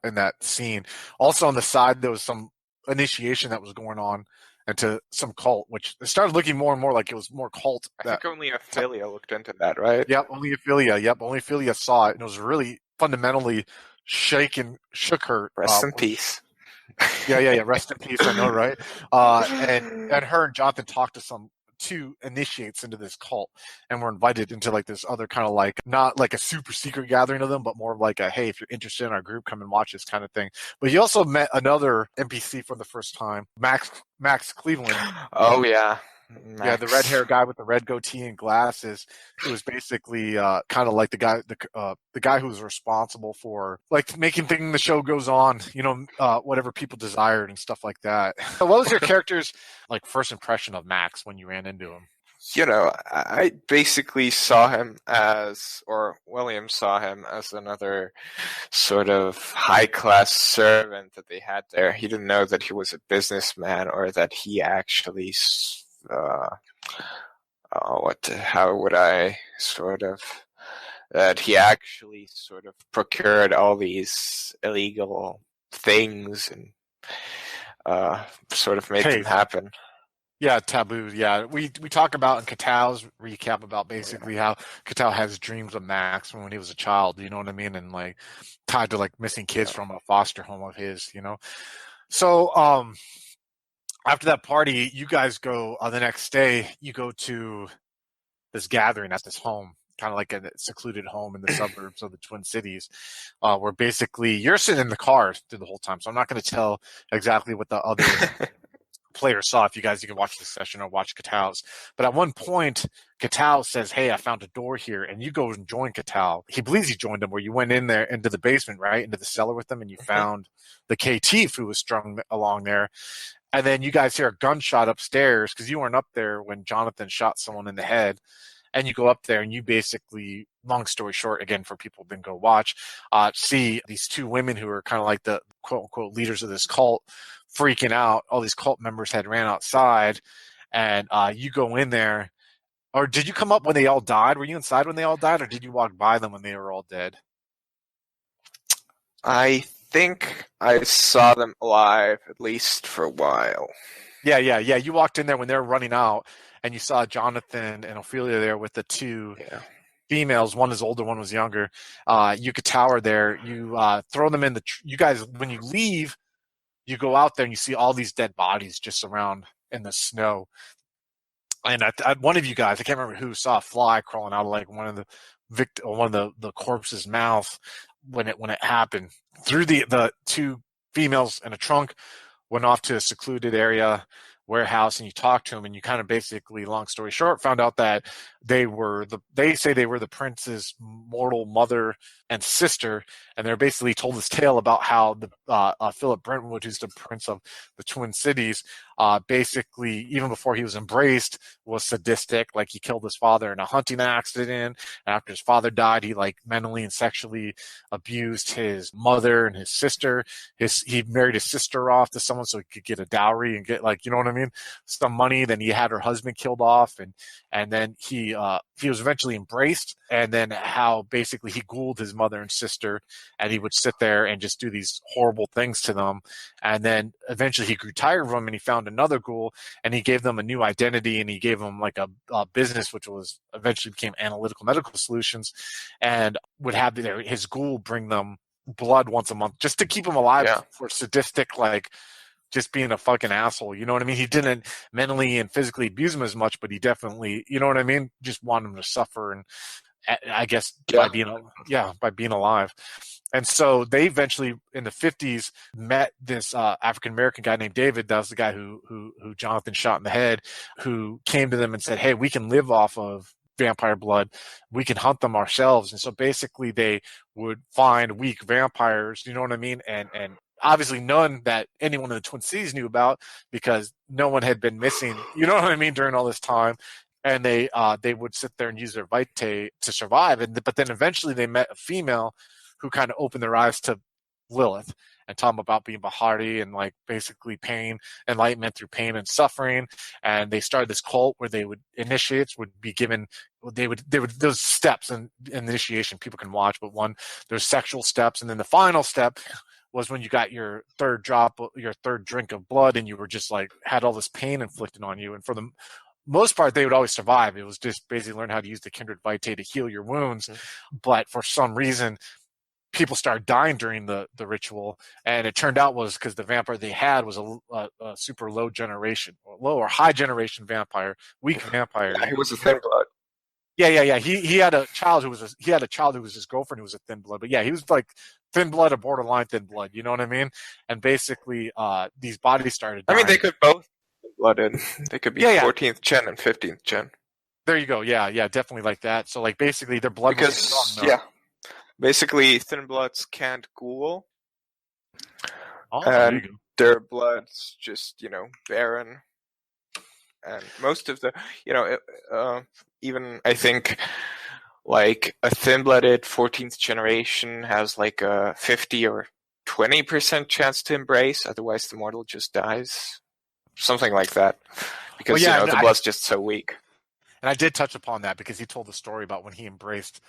Speaker 1: in that scene. Also on the side, there was some initiation that was going on into some cult, which it started looking more and more like it was more cult.
Speaker 2: I think only Ophelia looked into that, right?
Speaker 1: Yep, only Ophelia saw it, and it was really fundamentally shook her.
Speaker 2: Rest in peace.
Speaker 1: Yeah. Rest in peace. I know, right? And her and Jonathan talked to two initiates into this cult, and were invited into like this other kind of like, not like a super secret gathering of them, but more of like a, hey, if you're interested in our group, come and watch this kind of thing. But you also met another NPC for the first time, Max Cleveland.
Speaker 2: Oh yeah. Max.
Speaker 1: Yeah, the red hair guy with the red goatee and glasses. It was basically kind of like the guy who was responsible for like making things the show goes on, whatever people desired and stuff like that. So what was your character's like first impression of Max when you ran into him?
Speaker 2: I basically saw him or William saw him as another sort of high-class servant that they had there. He didn't know that he was a businessman or that he actually that he actually sort of procured all these illegal things and sort of made them happen.
Speaker 1: Yeah, taboo. Yeah, we talk about in Katao's recap about basically how Katao has dreams of Max from when he was a child. You know what I mean? And like tied to like missing kids from a foster home of his. So after that party, you guys go the next day. You go to this gathering at this home, kind of like a secluded home in the suburbs of the Twin Cities, where basically you're sitting in the car through the whole time. So I'm not going to tell exactly what the other players saw. If you can watch this session or watch Katao's. But at one point, Katao says, "Hey, I found a door here," and you go and join Katao. He believes you joined him, where you went in there into the basement, right, into the cellar with them, and you found the KT who was strung along there. And then you guys hear a gunshot upstairs because you weren't up there when Jonathan shot someone in the head. And you go up there and you basically, long story short, again, for people who didn't go watch, see these two women who are kind of like the quote unquote leaders of this cult freaking out. All these cult members had ran outside, and you go in there. Or did you come up when they all died? Were you inside when they all died, or did you walk by them when they were all dead?
Speaker 2: I think I saw them alive, at least for a while.
Speaker 1: Yeah. You walked in there when they were running out, and you saw Jonathan and Ophelia there with the two females. One is older, one was younger. You could tower there. You throw them in you guys, when you leave, you go out there and you see all these dead bodies just around in the snow. And one of you guys, I can't remember who, saw a fly crawling out of like one of the corpse's mouth when it happened. Threw the two females in a trunk, went off to a secluded area, warehouse, and you talked to them, and you kind of basically, long story short, found out that they say they were the prince's mortal mother and sister, and they're basically told this tale about how the Philip Brentwood, who's the prince of the Twin Cities, basically, even before he was embraced, was sadistic. Like, he killed his father in a hunting accident, and after his father died, he like mentally and sexually abused his mother and his sister. He married his sister off to someone so he could get a dowry and get, like, you know what I mean, some money. Then he had her husband killed off, and then he he was eventually embraced, and then how basically he ghouled his mother and sister, and he would sit there and just do these horrible things to them. And then eventually he grew tired of them, and he found another ghoul, and he gave them a new identity, and he gave them like a business, which was eventually became Analytical Medical Solutions, and would have his ghoul bring them blood once a month just to keep him alive for sadistic, like, just being a fucking asshole. You know what I mean? He didn't mentally and physically abuse him as much, but he definitely, you know what I mean? Just wanted him to suffer. And I guess by being alive. And so they eventually in the 50s met this African-American guy named David. That was the guy who Jonathan shot in the head, who came to them and said, hey, we can live off of vampire blood. We can hunt them ourselves. And so basically they would find weak vampires, you know what I mean? And obviously none that anyone in the Twin Cities knew about, because no one had been missing, you know what I mean, during all this time. And they would sit there and use their vitae to survive. But then eventually they met a female who kind of opened their eyes to Lilith and taught them about being Bahari and like basically pain, enlightenment through pain and suffering. And they started this cult where initiates would be given, those steps in initiation people can watch, but there's sexual steps. And then the final step was when you got your third drink of blood, and you were just like, had all this pain inflicted on you. And for the most part, they would always survive. It was just basically learn how to use the Kindred vitae to heal your wounds. Mm-hmm. But for some reason, people started dying during the ritual, and it turned out was because the vampire they had was a super low or high generation vampire, weak vampire.
Speaker 2: Yeah, he was a thin blood.
Speaker 1: Yeah. He had a child who was his girlfriend, who was a thin blood. But yeah, he was like thin blood or borderline thin blood. You know what I mean? And basically, these bodies started dying.
Speaker 2: I mean, they could both be blooded. They could be 14th gen and 15th gen.
Speaker 1: There you go. Yeah, definitely like that. So like basically, their blood was strong enough.
Speaker 2: Basically, thin bloods can't ghoul.
Speaker 1: Oh,
Speaker 2: and their blood's just, barren. And most of the, even I think like a thin-blooded 14th generation has like a 50 or 20% chance to embrace. Otherwise, the mortal just dies. Something like that. Because, the blood's just so weak.
Speaker 1: And I did touch upon that because he told the story about when he embraced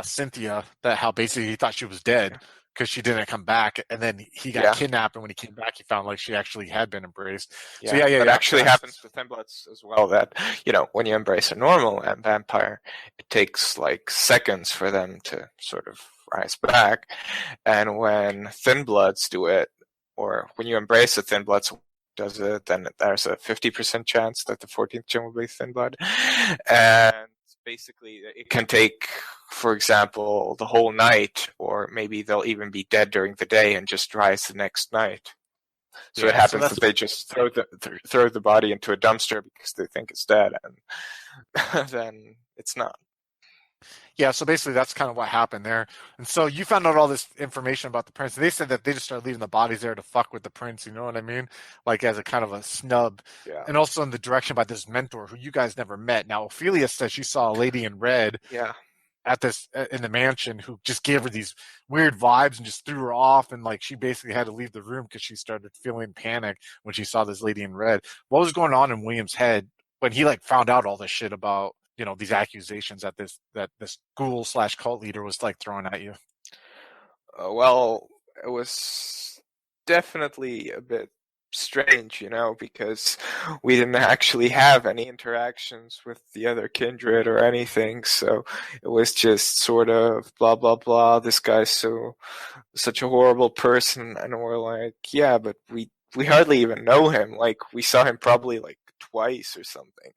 Speaker 1: Cynthia, that how basically he thought she was dead because she didn't come back, and then he got kidnapped, and when he came back, he found like she actually had been embraced. So
Speaker 2: that actually happens with thin bloods as well. That when you embrace a normal vampire, it takes like seconds for them to sort of rise back, and when thin bloods do it, or when you embrace a thin blood does it, then there's a 50% chance that the 14th gen will be thin blood, and basically it can take, for example, the whole night, or maybe they'll even be dead during the day and just rise the next night. So it happens that they just throw the body into a dumpster because they think it's dead, and then it's not.
Speaker 1: Yeah, so basically that's kind of what happened there. And so you found out all this information about the prince. They said that they just started leaving the bodies there to fuck with the prince, you know what I mean? Like as a kind of a snub.
Speaker 2: Yeah.
Speaker 1: And also in the direction by this mentor who you guys never met. Now, Ophelia says she saw a lady in red in the mansion who just gave her these weird vibes and just threw her off. And like she basically had to leave the room because she started feeling panic when she saw this lady in red. What was going on in William's head when he like found out all this shit about these accusations that this ghoul / cult leader was like throwing at you?
Speaker 2: Well, it was definitely a bit strange, because we didn't actually have any interactions with the other kindred or anything. So it was just sort of blah, blah, blah. This guy's such a horrible person. And we're like, yeah, but we hardly even know him. Like we saw him probably like twice or something.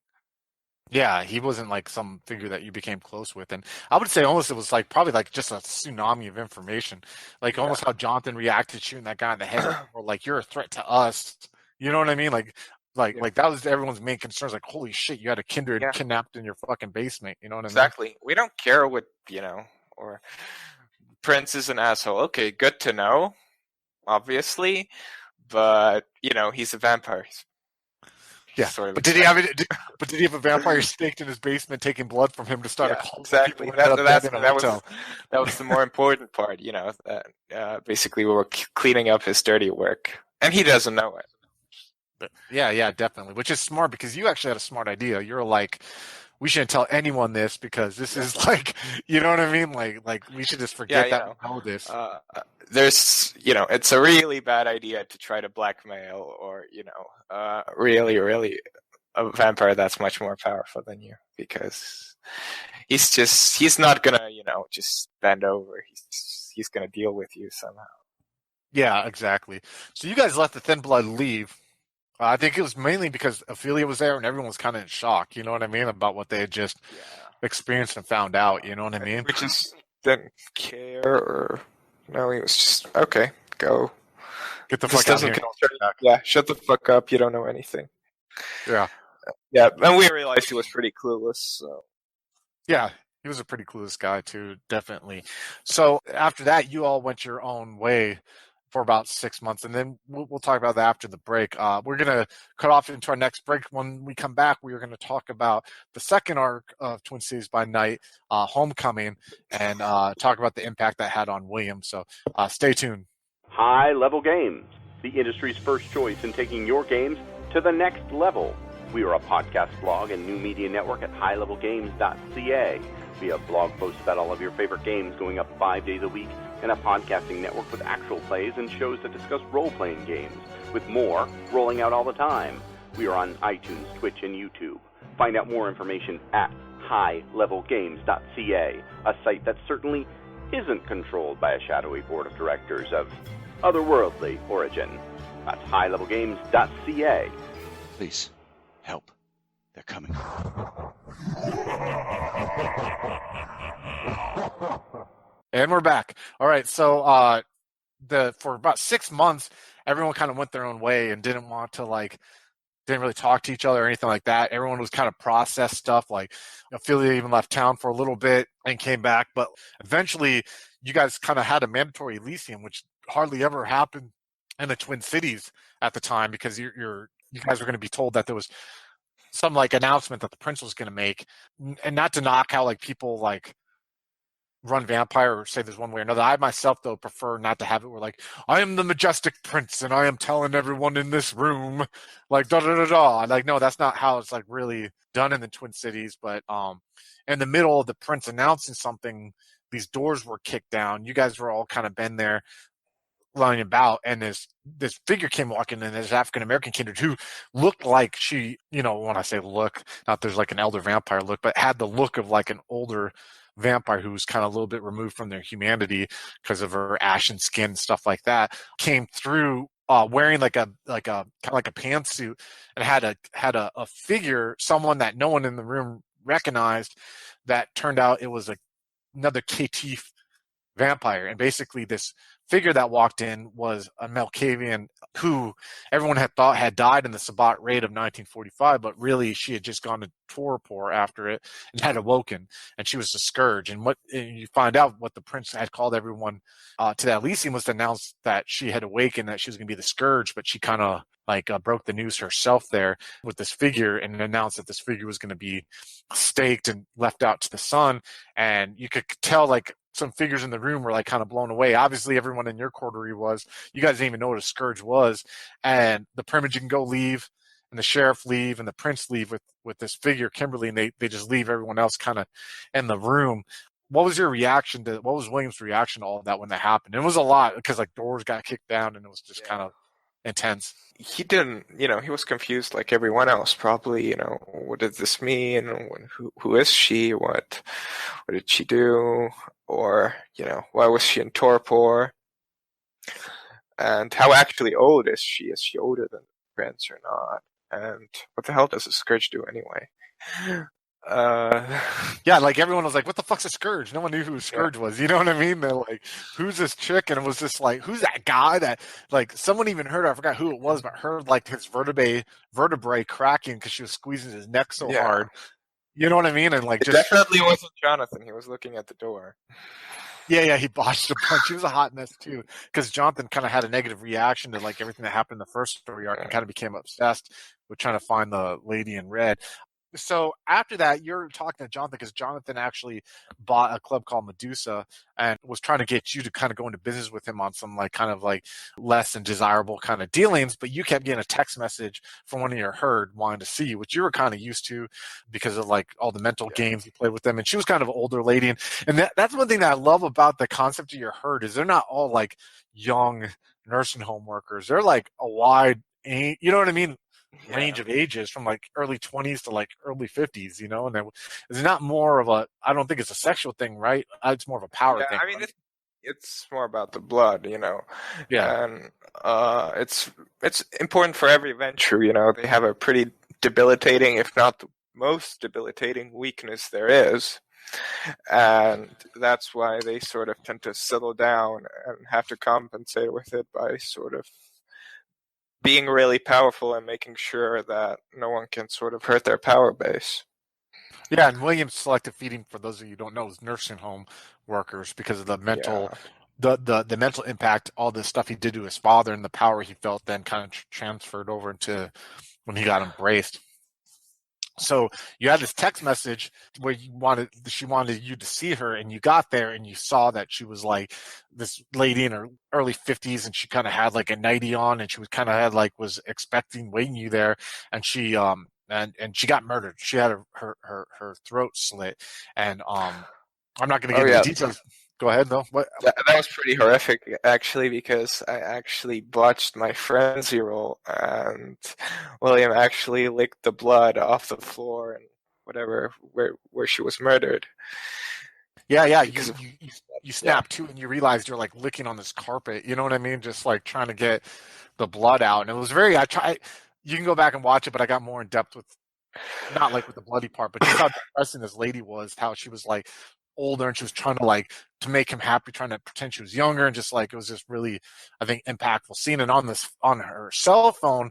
Speaker 1: Yeah, he wasn't like some figure that you became close with. And I would say almost it was like probably like just a tsunami of information. Like almost how Jonathan reacted shooting that guy in the head, or like you're a threat to us. You know what I mean? Like that was everyone's main concerns. Like, holy shit, you had a kindred kidnapped in your fucking basement. You know what I mean?
Speaker 2: Exactly. We don't care what, or Prince is an asshole. Okay, good to know, obviously. But, he's a vampire.
Speaker 1: Yeah, but did he have a vampire staked in his basement taking blood from him to start a cult?
Speaker 2: Exactly. That was the more important part. That basically we were cleaning up his dirty work, and he doesn't know it.
Speaker 1: But yeah, definitely. Which is smart because you actually had a smart idea. You're like, we shouldn't tell anyone this because this is like, you know what I mean? Like we should just forget that we know this.
Speaker 2: There's, it's a really bad idea to try to blackmail or, really, really a vampire that's much more powerful than you, because he's not gonna, just bend over. He's gonna deal with you somehow.
Speaker 1: Yeah, exactly. So you guys let the Thin Blood leave. I think it was mainly because Ophelia was there and everyone was kind of in shock, you know what I mean, about what they had just experienced and found out, you know what I mean?
Speaker 2: We just didn't care, or no, he was just, okay, go.
Speaker 1: Get the fuck out of here.
Speaker 2: Yeah, shut the fuck up, you don't know anything.
Speaker 1: Yeah.
Speaker 2: Yeah, and we realized he was pretty clueless, so.
Speaker 1: Yeah, he was a pretty clueless guy too, definitely. So after that, you all went your own way for about 6 months, and then we'll talk about that after the break. We're going to cut off into our next break. When we come back, we are going to talk about the second arc of Twin Cities by Night, Homecoming, and talk about the impact that had on William. So stay tuned.
Speaker 3: High Level Games, the industry's first choice in taking your games to the next level. We are a podcast blog and new media network at highlevelgames.ca. We have blog posts about all of your favorite games going up 5 days a week, and a podcasting network with actual plays and shows that discuss role-playing games, with more rolling out all the time. We are on iTunes, Twitch, and YouTube. Find out more information at highlevelgames.ca, a site that certainly isn't controlled by a shadowy board of directors of otherworldly origin. That's highlevelgames.ca.
Speaker 4: Please, help. They're coming.
Speaker 1: And we're back. All right, so for about 6 months, everyone kind of went their own way and didn't really talk to each other or anything like that. Everyone was kind of processed stuff. Like Ophelia even left town for a little bit and came back, but eventually you guys kind of had a mandatory Elysium, which hardly ever happened in the Twin Cities at the time, because you guys were going to be told that there was some announcement that the prince was going to make, and not to knock how people run vampire or say there's one way or another. I myself, though, prefer not to have it where I am the majestic prince and I am telling everyone in this room da da da da. No, that's not how it's really done in the Twin Cities. But in the middle of the prince announcing something, these doors were kicked down. You guys were all kind of been there lying about, and this figure came walking in, this African American Kindred, who looked like she, when I say look, not there's an elder vampire look, but had the look of an older vampire who was kind of a little bit removed from their humanity because of her ashen skin and stuff like that, came through wearing kind of a pantsuit, and had a figure, someone that no one in the room recognized, that turned out it was another KT vampire. And basically this figure that walked in was a Malkavian who everyone had thought had died in the Sabbat raid of 1945, but really she had just gone to torpor after it and had awoken, and she was the Scourge. And you find out what the prince had called everyone to that Elysium was to announce that she had awakened, that she was going to be the Scourge, but she kind of broke the news herself there with this figure, and announced that this figure was going to be staked and left out to the sun. And you could tell some figures in the room were kind of blown away. Obviously, everyone in your coterie was. You guys didn't even know what a Scourge was. And the Primogen can go leave, and the sheriff leave, and the prince leave with this figure, Kimberly, and they just leave everyone else kind of in the room. What was William's reaction to all of that when that happened? It was a lot, because doors got kicked down, and it was just kind of intense.
Speaker 2: He didn't, he was confused like everyone else, probably, what does this mean? Who is she? What did she do? Or, why was she in torpor? And how actually old is she? Is she older than the prince or not? And what the hell does a Scourge do anyway?
Speaker 1: Yeah, everyone was what the fuck's a Scourge? No one knew who a Scourge was. You know what I mean? They're who's this chick? And it was just who's that guy that someone even heard her, I forgot who it was, but heard his vertebrae cracking because she was squeezing his neck so hard. You know what I mean? And
Speaker 2: it definitely wasn't Jonathan. He was looking at the door.
Speaker 1: Yeah, he botched a bunch. He was a hot mess too, because Jonathan kind of had a negative reaction to everything that happened in the first story arc, and kind of became obsessed with trying to find the lady in red. So after that, you're talking to Jonathan because Jonathan actually bought a club called Medusa and was trying to get you to kind of go into business with him on some like kind of like less than desirable kind of dealings. But you kept getting a text message from one of your herd wanting to see you, which you were kind of used to because of like all the mental games you played with them. And she was kind of an older lady. And that's one thing that I love about the concept of your herd is they're not all like young nursing home workers. They're like a wide, you know what I mean? Range of ages from like early 20s to like early 50s, you know, and then it's not more of a, I don't think it's a sexual thing, right? It's more of a power thing.
Speaker 2: I mean, it's more about the blood, you know.
Speaker 1: Yeah.
Speaker 2: And it's important for every venture, you know. They have a pretty debilitating, if not the most debilitating weakness there is. And that's why they sort of tend to settle down and have to compensate with it by sort of being really powerful and making sure that no one can sort of hurt their power base.
Speaker 1: Yeah, and William's selective feeding, for those of you who don't know, is nursing home workers because of the mental the mental impact, all the stuff he did to his father and the power he felt then kind of transferred over into when he got embraced. So you had this text message where she wanted you to see her, and you got there and you saw that she was like this lady in her early 50s, and she kind of had like a nightie on, and she was kind of had like was waiting you there, and she and she got murdered. She had her throat slit, and I'm not going to get into details. Go ahead, though. What?
Speaker 2: That was pretty horrific, actually, because I actually botched my frenzy roll, and William actually licked the blood off the floor and whatever where she was murdered.
Speaker 1: Yeah. You snapped too, and you realized you're like licking on this carpet. You know what I mean? Just like trying to get the blood out, and it was very. You can go back and watch it, but I got more in depth with, not like with the bloody part, but just how depressing this lady was. How she was like older and she was trying to like to make him happy, trying to pretend she was younger, and just like it was just really, I think, impactful scene. And on her cell phone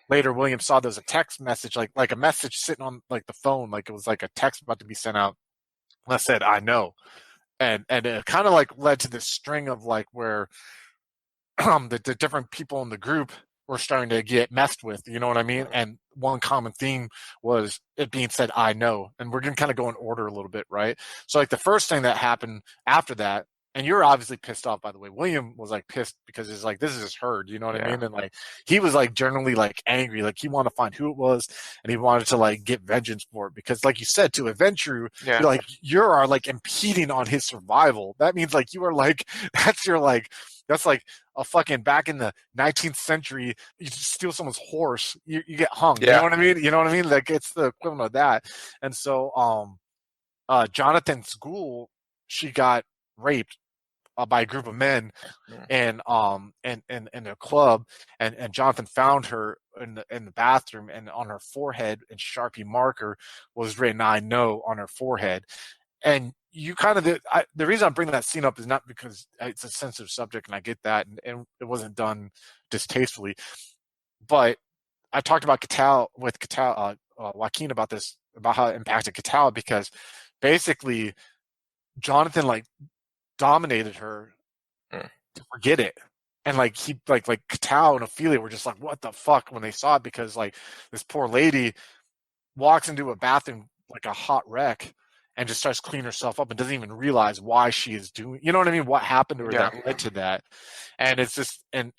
Speaker 1: later, William saw there was a text message, like a message sitting on like the phone, like it was like a text about to be sent out that said "I know," and it kind of like led to this string of like where the different people in the group were starting to get messed with, you know what I mean? And one common theme was it being said, "I know." And we're going to kind of go in order a little bit, right? So like the first thing that happened after that, and you're obviously pissed off, by the way. William was like pissed because it's like, this is his herd, you know what I mean? And like, he was like generally like angry, like he wanted to find who it was and he wanted to like get vengeance for it because like you said, to adventure, you're like, you are like impeding on his survival. That means like you are like, that's like a fucking back in the 19th century, you steal someone's horse, you get hung. You know what I mean? You know what I mean? Like it's the equivalent of that. And so Jonathan's school, she got raped by a group of men and in a club, and Jonathan found her in the bathroom, and on her forehead in Sharpie marker was written "I know" on her forehead. And you kind of the reason I'm bringing that scene up is not because it's a sensitive subject, and I get that, and it wasn't done distastefully, but I talked about Joaquin about this, about how it impacted Catal, because basically Jonathan like dominated her to forget it. And like he like Catal and Ophelia were just like, what the fuck, when they saw it, because like this poor lady walks into a bathroom like a hot wreck and just starts cleaning herself up and doesn't even realize why she is doing, you know what I mean, what happened to her that led to that. And it's just and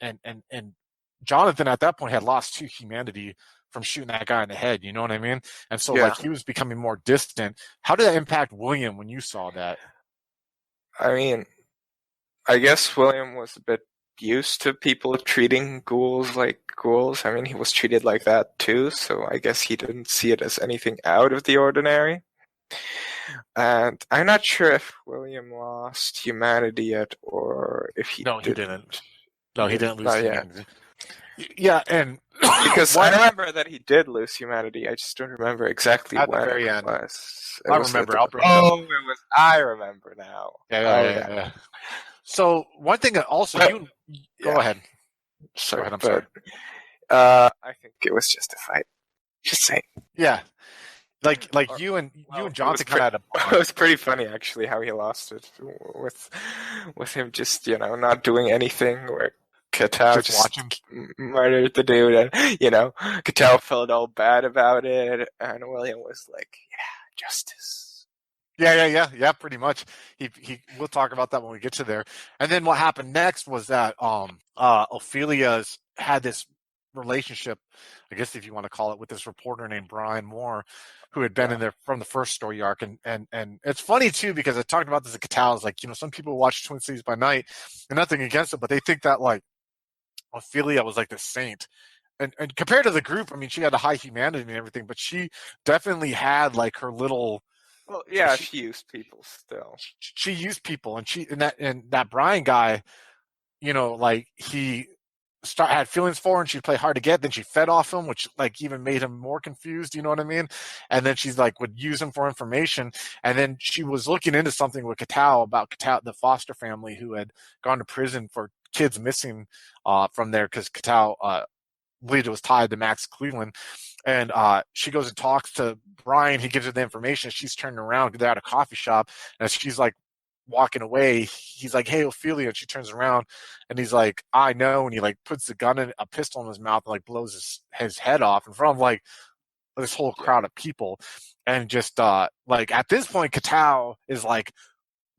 Speaker 1: Jonathan at that point had lost to humanity from shooting that guy in the head, you know what I mean? And so like he was becoming more distant. How did that impact William when you saw that?
Speaker 2: I mean, I guess William was a bit used to people treating ghouls like ghouls. I mean, he was treated like that too, so I guess he didn't see it as anything out of the ordinary. And I'm not sure if William lost humanity yet, or if he
Speaker 1: didn't. No, he didn't lose humanity.
Speaker 2: Yeah, and because I remember that he did lose humanity. I just don't remember exactly
Speaker 1: at
Speaker 2: when
Speaker 1: the very
Speaker 2: it
Speaker 1: end.
Speaker 2: was.
Speaker 1: I remember. I'll bring it up.
Speaker 2: Oh, it was. I remember now.
Speaker 1: Yeah. So one thing that also go ahead.
Speaker 2: Sorry,
Speaker 1: go ahead. I'm sorry.
Speaker 2: I think it was justified. Just saying.
Speaker 1: Yeah. Like you and Jonathan kind of had a.
Speaker 2: It was pretty funny actually how he lost it with him just not doing anything. Katao
Speaker 1: Just
Speaker 2: just
Speaker 1: watching.
Speaker 2: murdered the dude, and Katao felt all bad about it, and William was like, "Yeah, justice."
Speaker 1: Yeah, pretty much. We'll talk about that when we get to there. And then what happened next was that Ophelia's had this relationship, I guess if you want to call it, with this reporter named Brian Moore, who had been in there from the first story arc. And it's funny too, because I talked about this at Catal's, like, some people watch Twin Cities by Night, and nothing against it, but they think that like Ophelia was like the saint. And compared to the group, I mean, she had a high humanity and everything, but she definitely had like her little.
Speaker 2: Well, yeah, she used people still.
Speaker 1: She used people, and that Brian guy, like he had feelings for her, and she'd play hard to get. Then she fed off him, which like even made him more confused. You know what I mean? And then she's like would use him for information. And then she was looking into something with Katao about the foster family who had gone to prison for kids missing from there because Katao believed it was tied to Max Cleveland. And she goes and talks to Brian. He gives her the information. She's turning around. They're at a coffee shop. And as she's like walking away, he's like, "Hey, Ophelia." And she turns around and he's like, "I know." And he like puts a pistol in his mouth and like blows his head off in front of like this whole crowd of people. And just like at this point, Katao is like,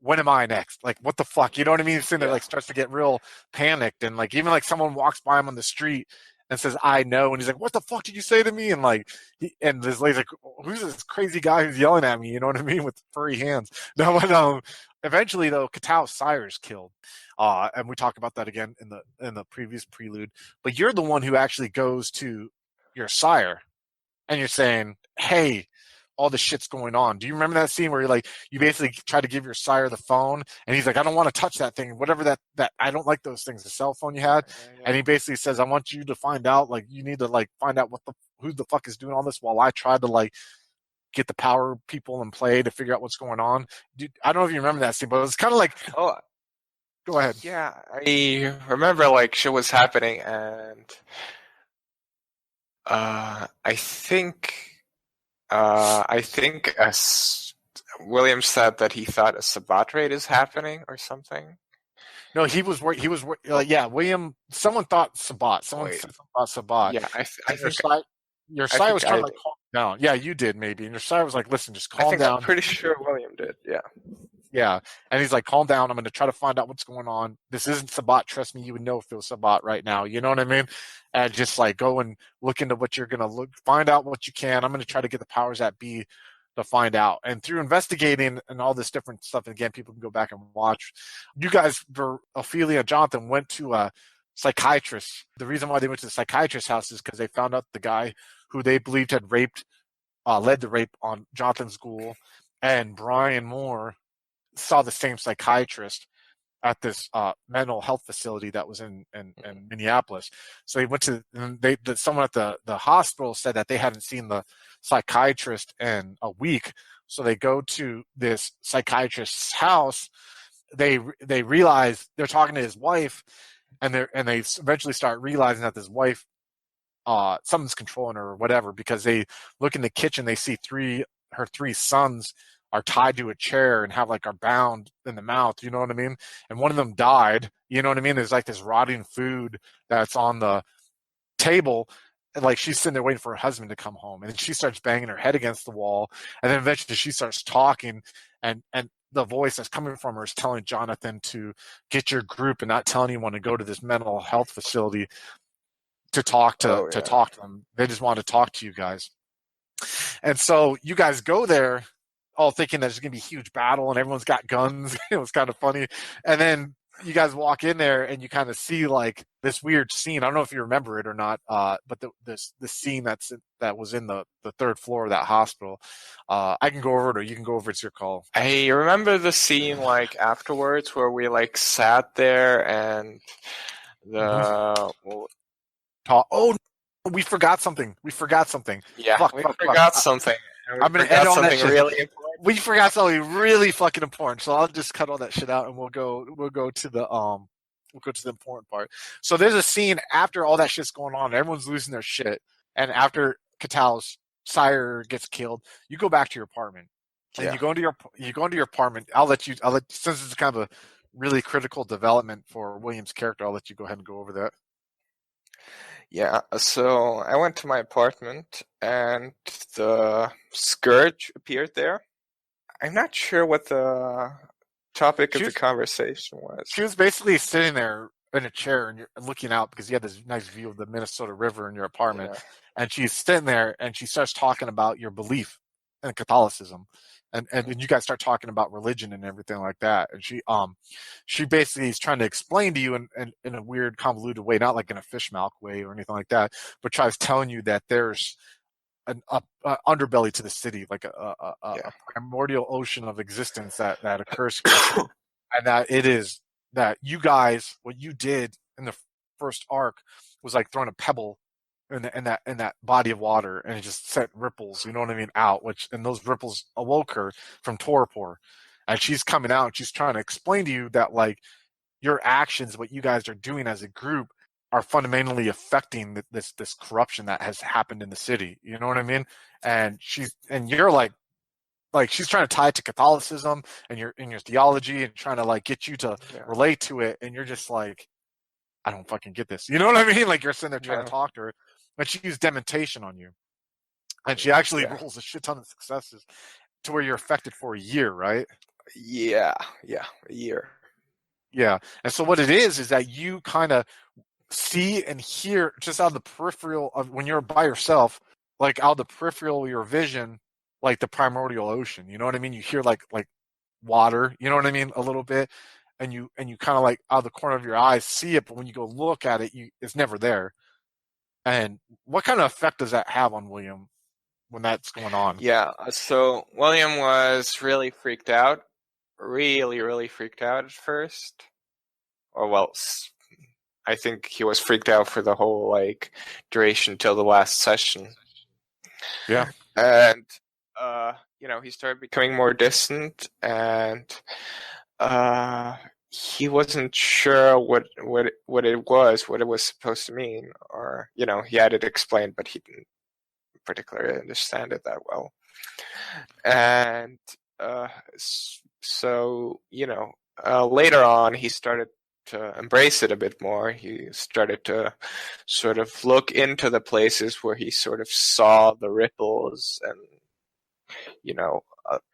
Speaker 1: when am I next? Like, what the fuck? You know what I mean? He's sitting there, like, starts to get real panicked. And, like, even, like, someone walks by him on the street and says, "I know." And he's like, "What the fuck did you say to me?" And, like, and this lady's like, "Who's this crazy guy who's yelling at me?" You know what I mean? With furry hands. No, but eventually, though, Katao's sire is killed. And we talk about that again in the previous prelude. But you're the one who actually goes to your sire and you're saying, "Hey, all this shit's going on." Do you remember that scene where you basically try to give your sire the phone and he's like, "I don't want to touch that thing," whatever that I don't like those things, the cell phone you had. Yeah. And he basically says, "I want you to find out, like, you need to like find out who the fuck is doing all this while I try to like get the power people in play to figure out what's going on." I don't know if you remember that scene, but it was kind of like,
Speaker 2: oh,
Speaker 1: go ahead.
Speaker 2: Yeah, I remember like shit was happening, and I think as William said that he thought a Sabbat raid is happening or something.
Speaker 1: No, William. Someone thought Sabbat. Someone said about Sabbat.
Speaker 2: Yeah, I think
Speaker 1: your sire was trying to like calm down. Yeah, you did maybe, and your sire was like, "Listen, just calm down."
Speaker 2: I'm pretty sure William did. Yeah.
Speaker 1: Yeah, and he's like, "Calm down. I'm going to try to find out what's going on. This isn't Sabbat. Trust me, you would know if it was Sabbat right now. You know what I mean?" And just like go and look into what you're going to find out what you can. I'm going to try to get the powers that be to find out. And through investigating and all this different stuff, and again, people can go back and watch. You guys, Ophelia and Jonathan, went to a psychiatrist. The reason why they went to the psychiatrist's house is because they found out the guy who they believed had led the rape on Jonathan's school, and Brian Moore saw the same psychiatrist at this mental health facility that was in Minneapolis. So he went to someone at the hospital said that they hadn't seen the psychiatrist in a week. So they go to this psychiatrist's house. They realize they're talking to his wife, and they eventually start realizing that this wife, something's controlling her or whatever, because they look in the kitchen, they see her three sons are tied to a chair and are bound in the mouth, you know what I mean? And one of them died, you know what I mean? There's like this rotting food that's on the table, and like she's sitting there waiting for her husband to come home, and then she starts banging her head against the wall, and then eventually she starts talking, and the voice that's coming from her is telling Jonathan to get your group and not tell anyone to go to this mental health facility to talk to them. They just want to talk to you guys. And so you guys go there all thinking there's going to be a huge battle and everyone's got guns. It was kind of funny. And then you guys walk in there and you kind of see like this weird scene. I don't know if you remember it or not, but the scene that was in the third floor of that hospital. I can go over it or you can go over it. It's your call.
Speaker 2: I remember the scene like afterwards where we like sat there and
Speaker 1: we forgot something.
Speaker 2: Yeah,
Speaker 1: fuck,
Speaker 2: we forgot something.
Speaker 1: I'm going to edit on that shit. Really important. We forgot something really fucking important, so I'll just cut all that shit out and we'll go to the important part. So there's a scene after all that shit's going on, everyone's losing their shit, and after Katao's sire gets killed, you go back to your apartment. And you go into your apartment. I'll let since it's kind of a really critical development for William's character. I'll let you go ahead and go over that.
Speaker 2: Yeah, so I went to my apartment and the Scourge appeared there. I'm not sure what the topic of the conversation was.
Speaker 1: She was basically sitting there in a chair and you're looking out because you had this nice view of the Minnesota River in your apartment.
Speaker 2: Yeah.
Speaker 1: And she's sitting there and she starts talking about your belief in Catholicism. And you guys start talking about religion and everything like that. And she basically is trying to explain to you in a weird, convoluted way, not like in a fish mouth way or anything like that, but tries telling you that there's an underbelly to the city, like a primordial ocean of existence that occurs here. And that it is that you guys, what you did in the first arc was like throwing a pebble in that body of water, and it just sent ripples, you know what I mean, out, and those ripples awoke her from torpor. And she's coming out and she's trying to explain to you that like your actions, what you guys are doing as a group, are fundamentally affecting this corruption that has happened in the city. You know what I mean? And you're like she's trying to tie it to Catholicism and your theology and trying to like get you to relate to it. And you're just like, I don't fucking get this. You know what I mean? Like you're sitting there trying to talk to her, but she used dementation on you. And she actually rolls a shit ton of successes to where you're affected for a year, right?
Speaker 2: Yeah, a year.
Speaker 1: Yeah. And so what it is that you kind of see and hear just out of the peripheral of when you're by yourself, like out of the peripheral of your vision, like the primordial ocean. You know what I mean? You hear like water, you know what I mean, a little bit, and you kind of like out of the corner of your eyes see it, but when you go look at it, it's never there. And what kind of effect does that have on William when that's going on?
Speaker 2: Yeah, so William was really freaked out, really freaked out at first. Or well, I think he was freaked out for the whole like duration till the last session.
Speaker 1: Yeah.
Speaker 2: And he started becoming more distant, and he wasn't sure what it was supposed to mean, or he had it explained, but he didn't particularly understand it that well. And so later on, he started to embrace it a bit more. He started to sort of look into the places where he sort of saw the ripples, and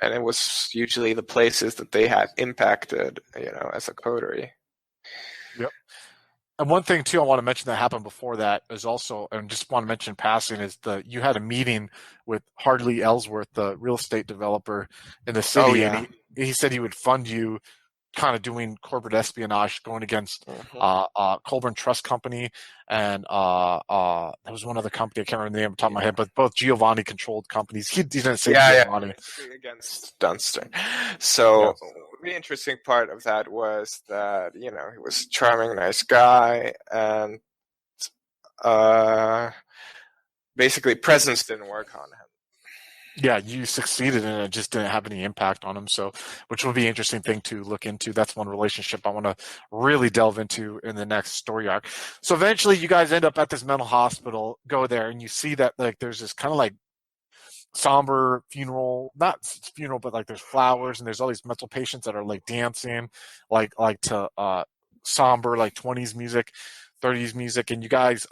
Speaker 2: and it was usually the places that they had impacted, as a coterie.
Speaker 1: Yep. And one thing too I want to mention that happened before that is also, and just want to mention passing, is you had a meeting with Hardley Ellsworth, the real estate developer in the city.
Speaker 2: Oh, yeah.
Speaker 1: And he said he would fund you kind of doing corporate espionage, going against Colburn Trust Company, and there was one other company, I can't remember the name off the top of my head, but both Giovanni controlled companies. He didn't say Giovanni.
Speaker 2: Against Dunster. So the interesting part of that was that he was a charming, nice guy, and basically presence didn't work on him.
Speaker 1: Yeah, you succeeded and it just didn't have any impact on him. So, which will be an interesting thing to look into. That's one relationship I want to really delve into in the next story arc. So eventually you guys end up at this mental hospital, go there, and you see that like there's this kind of like somber funeral, not funeral, but like there's flowers and there's all these mental patients that are like dancing like to somber like 20s music, 30s music, and you guys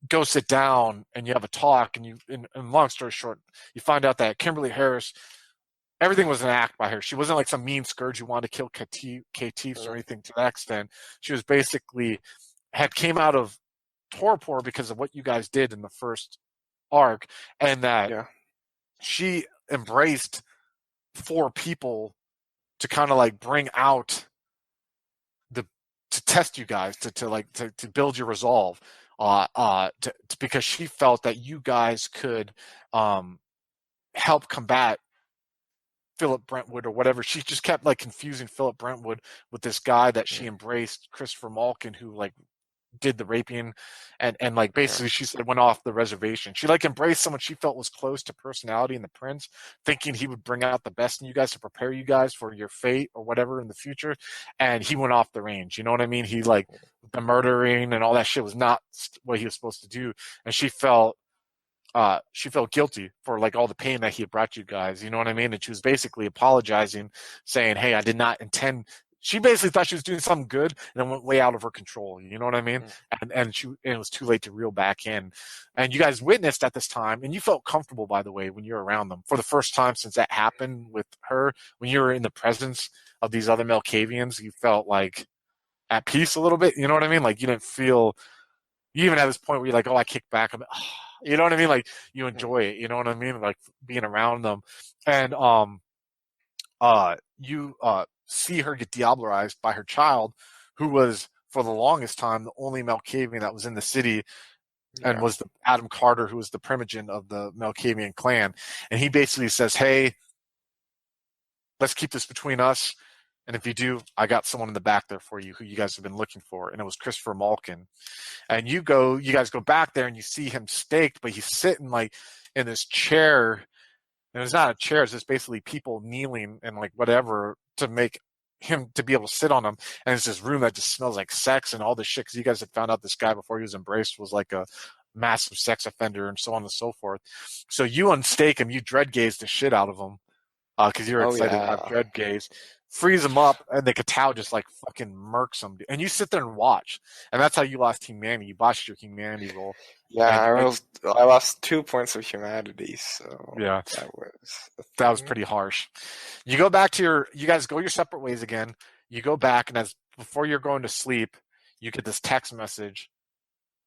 Speaker 1: go sit down and you have a talk, and long story short, you find out that Kimberly Harris, everything was an act by her. She wasn't like some mean scourge who wanted to kill caitiffs or anything to that extent. She was basically came out of torpor because of what you guys did in the first arc, and that she embraced 4 people to kind of like bring out to test you guys, to build your resolve, because she felt that you guys could help combat Philip Brentwood or whatever. She just kept like confusing Philip Brentwood with this guy that she embraced, Christopher Malkin, who like did the raping, and like basically she said went off the reservation. She like embraced someone she felt was close to personality in the prince, thinking he would bring out the best in you guys to prepare you guys for your fate or whatever in the future, and he went off the range. You know what I mean? He like the murdering and all that shit was not what he was supposed to do, and she felt guilty for like all the pain that he had brought you guys. You know what I mean? And she was basically apologizing, saying, "Hey, I did not intend she basically thought she was doing something good and it went way out of her control. You know what I mean? And it was too late to reel back in. And you guys witnessed at this time, and you felt comfortable, by the way, when you were around them for the first time since that happened with her. When you were in the presence of these other Malkavians, you felt like at peace a little bit. You know what I mean? Like you didn't feel. You even had this point where you're like, oh, I kick back. You know what I mean? Like you enjoy it. You know what I mean? Like being around them, and you see her get diablerized by her child, who was for the longest time the only Malkavian that was in the city, and was the Adam Carter, who was the primogen of the Malkavian clan. And he basically says, "Hey, let's keep this between us. And if you do, I got someone in the back there for you who you guys have been looking for." And it was Christopher Malkin. And you guys go back there and you see him staked, but he's sitting like in this chair. And it's not a chair, it's just basically people kneeling and like whatever to make him to be able to sit on them. And it's this room that just smells like sex and all this shit. Because you guys had found out this guy before he was embraced was like a massive sex offender and so on and so forth. So you unstake him, you dread gaze the shit out of him. Because you're excited about dread gaze. Freeze him up, and the Katao just like fucking murks him. And you sit there and watch. And that's how you lost humanity. You botched your humanity roll.
Speaker 2: Yeah, I lost 2 points of humanity, so
Speaker 1: yeah,
Speaker 2: that
Speaker 1: was pretty harsh. You go back to you guys go your separate ways again. You go back, and before you're going to sleep, you get this text message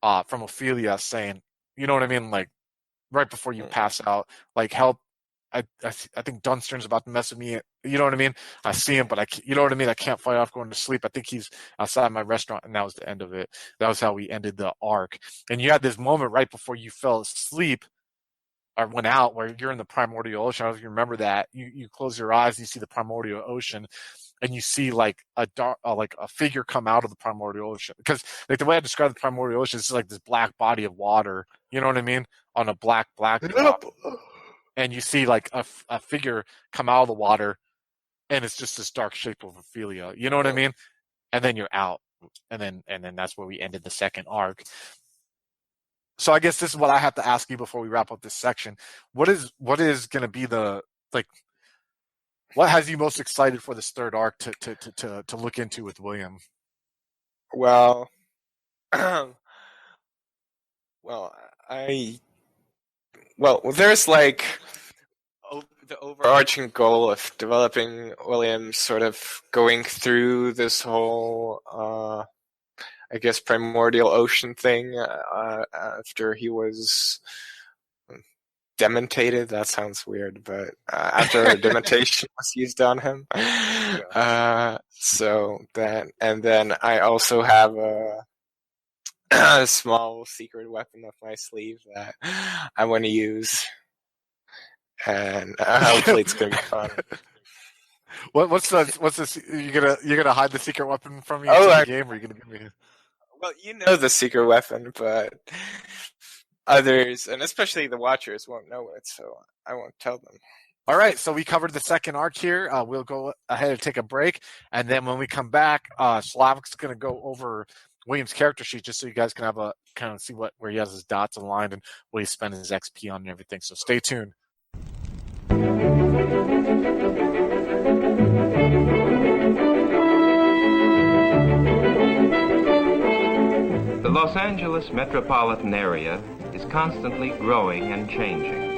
Speaker 1: from Ophelia saying, you know what I mean, like right before you pass out, like help. I think Dunstern's about to mess with me. You know what I mean? I see him, but you know what I mean? I can't fight off going to sleep. I think he's outside my restaurant, and that was the end of it. That was how we ended the arc. And you had this moment right before you fell asleep or went out where you're in the primordial ocean. I don't know if you remember that. You close your eyes, and you see the primordial ocean, and you see like a figure come out of the primordial ocean. Because like the way I describe the primordial ocean is like this black body of water. You know what I mean? On a black drop. And you see like a figure come out of the water, and it's just this dark shape of Ophelia. You know what I mean? And then you're out, and then that's where we ended the second arc. So I guess this is what I have to ask you before we wrap up this section. What is going to be what has you most excited for this third arc to look into with William?
Speaker 2: Well, there's like the overarching goal of developing William sort of going through this whole, I guess, primordial ocean thing after he was demontated. That sounds weird, but after dementation was used on him. So then I also have a small secret weapon up my sleeve that I want to use, and hopefully it's gonna be fun.
Speaker 1: What's this? You're gonna hide the secret weapon from me in the game, or are you gonna give me?
Speaker 2: Well, you know the secret weapon, but others, and especially the watchers, won't know it, so I won't tell them.
Speaker 1: All right, so we covered the second arc here. We'll go ahead and take a break, and then when we come back, Slavic's going to go over William's character sheet just so you guys can have a kind of see where he has his dots aligned and what he spent his XP on and everything. So stay tuned.
Speaker 5: The Los Angeles metropolitan area is constantly growing and changing.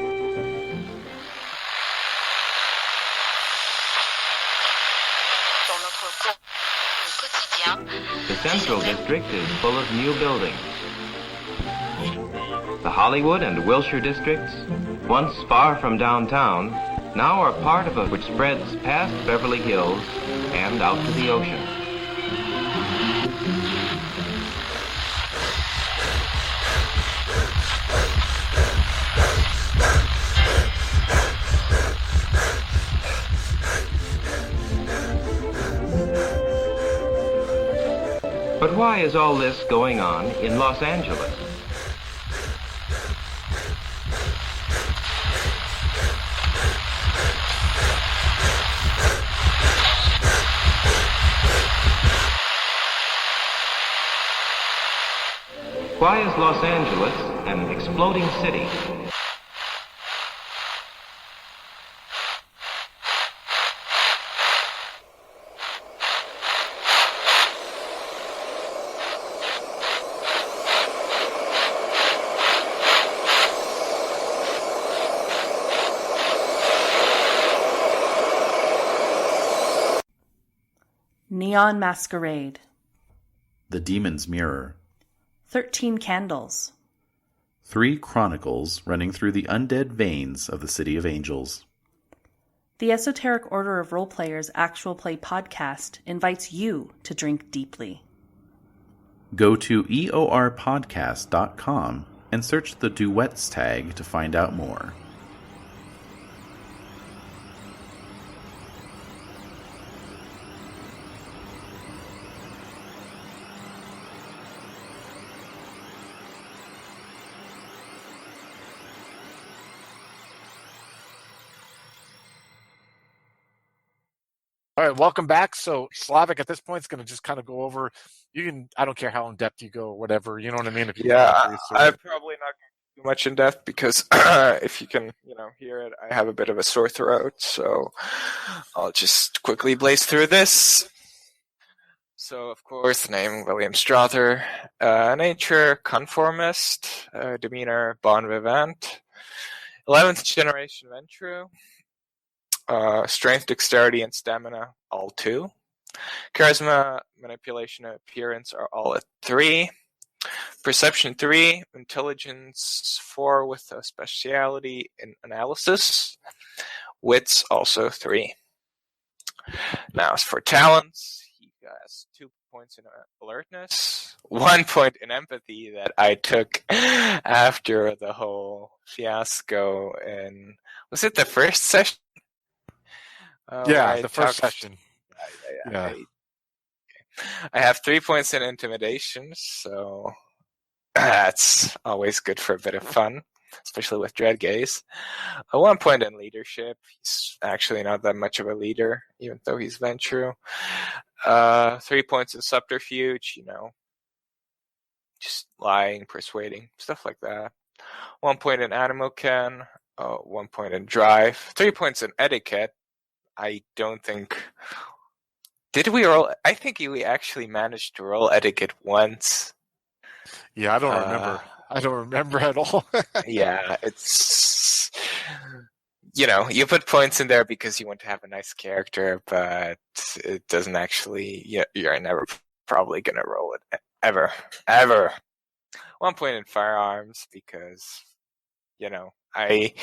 Speaker 5: The Central District is full of new buildings. The Hollywood and Wilshire districts, once far from downtown, now are part of which spreads past Beverly Hills and out to the ocean. But why is all this going on in Los Angeles? Why is Los Angeles an exploding city?
Speaker 6: Neon Masquerade,
Speaker 7: The Demon's Mirror,
Speaker 6: 13 Candles,
Speaker 7: 3 chronicles running through the undead veins of the City of Angels.
Speaker 6: The Esoteric Order of Roleplayers Actual Play Podcast invites you to drink deeply.
Speaker 7: Go to eorpodcast.com and search the Duets tag to find out more.
Speaker 1: All right, welcome back. So Slavic at this point is going to just kind of go over. I don't care how in depth you go, or whatever. You know what I mean? If you
Speaker 2: I'm probably not going too much in depth because if you can, hear it, I have a bit of a sore throat. So I'll just quickly blaze through this. So, of course, name William Strother, nature conformist, demeanor bon vivant, 11th generation Ventru. Strength, dexterity, and stamina, all 2. Charisma, manipulation, and appearance are all at 3. Perception 3. Intelligence 4 with a speciality in analysis. Wits also 3. Now, as for talents, he has 2 points in alertness, 1 point in empathy that I took after the whole fiasco in, was it the first session?
Speaker 1: The first session.
Speaker 2: I have 3 points in intimidation, so that's always good for a bit of fun, especially with Dread Gaze. 1 point in leadership. He's actually not that much of a leader, even though he's Ventru. 3 points in subterfuge, just lying, persuading, stuff like that. 1 point in Animochan, 1 point in drive, 3 points in etiquette. I don't think... Did we roll? I think we actually managed to roll etiquette once.
Speaker 1: Yeah, I don't remember. I don't remember at all.
Speaker 2: Yeah, it's... you put points in there because you want to have a nice character, but it doesn't actually... You're never probably going to roll it. Ever. 1 point in firearms because, I...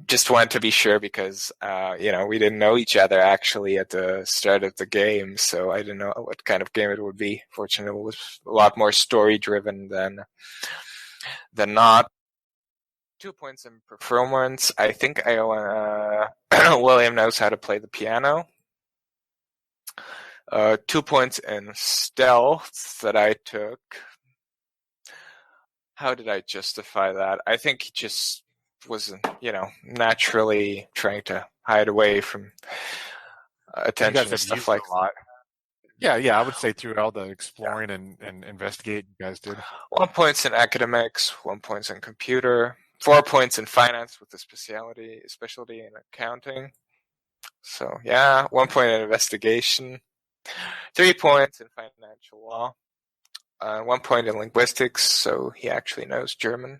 Speaker 2: just wanted to be sure because, we didn't know each other actually at the start of the game, so I didn't know what kind of game it would be. Fortunately, it was a lot more story-driven than not. 2 points in performance. I think William knows how to play the piano. 2 points in stealth that I took. How did I justify that? I think he just was, naturally trying to hide away from attention and stuff like that.
Speaker 1: Yeah, I would say through all the exploring and investigating you guys did.
Speaker 2: 1 point in academics, 1 point in computer, 4 points in finance with a specialty in accounting. So, 1 point in investigation, 3 points in financial law, 1 point in linguistics, so he actually knows German.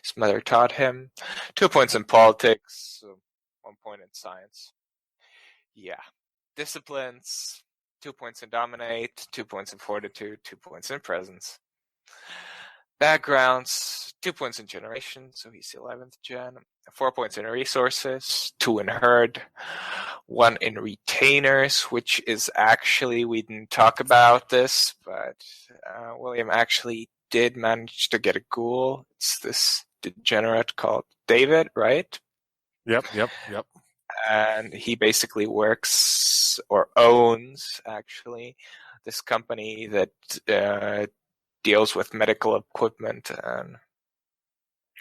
Speaker 2: His mother taught him. 2 points in politics, so 1 point in science. Disciplines, 2 points in dominate, 2 points in fortitude, 2 points in presence. Backgrounds, 2 points in generation, so he's 11th gen. 4 points in resources, 2 in herd, 1 in retainers, which is actually, we didn't talk about this, but William actually did manage to get a ghoul. It's this degenerate called David, right?
Speaker 1: Yep.
Speaker 2: And he basically works or owns, actually, this company that deals with medical equipment. And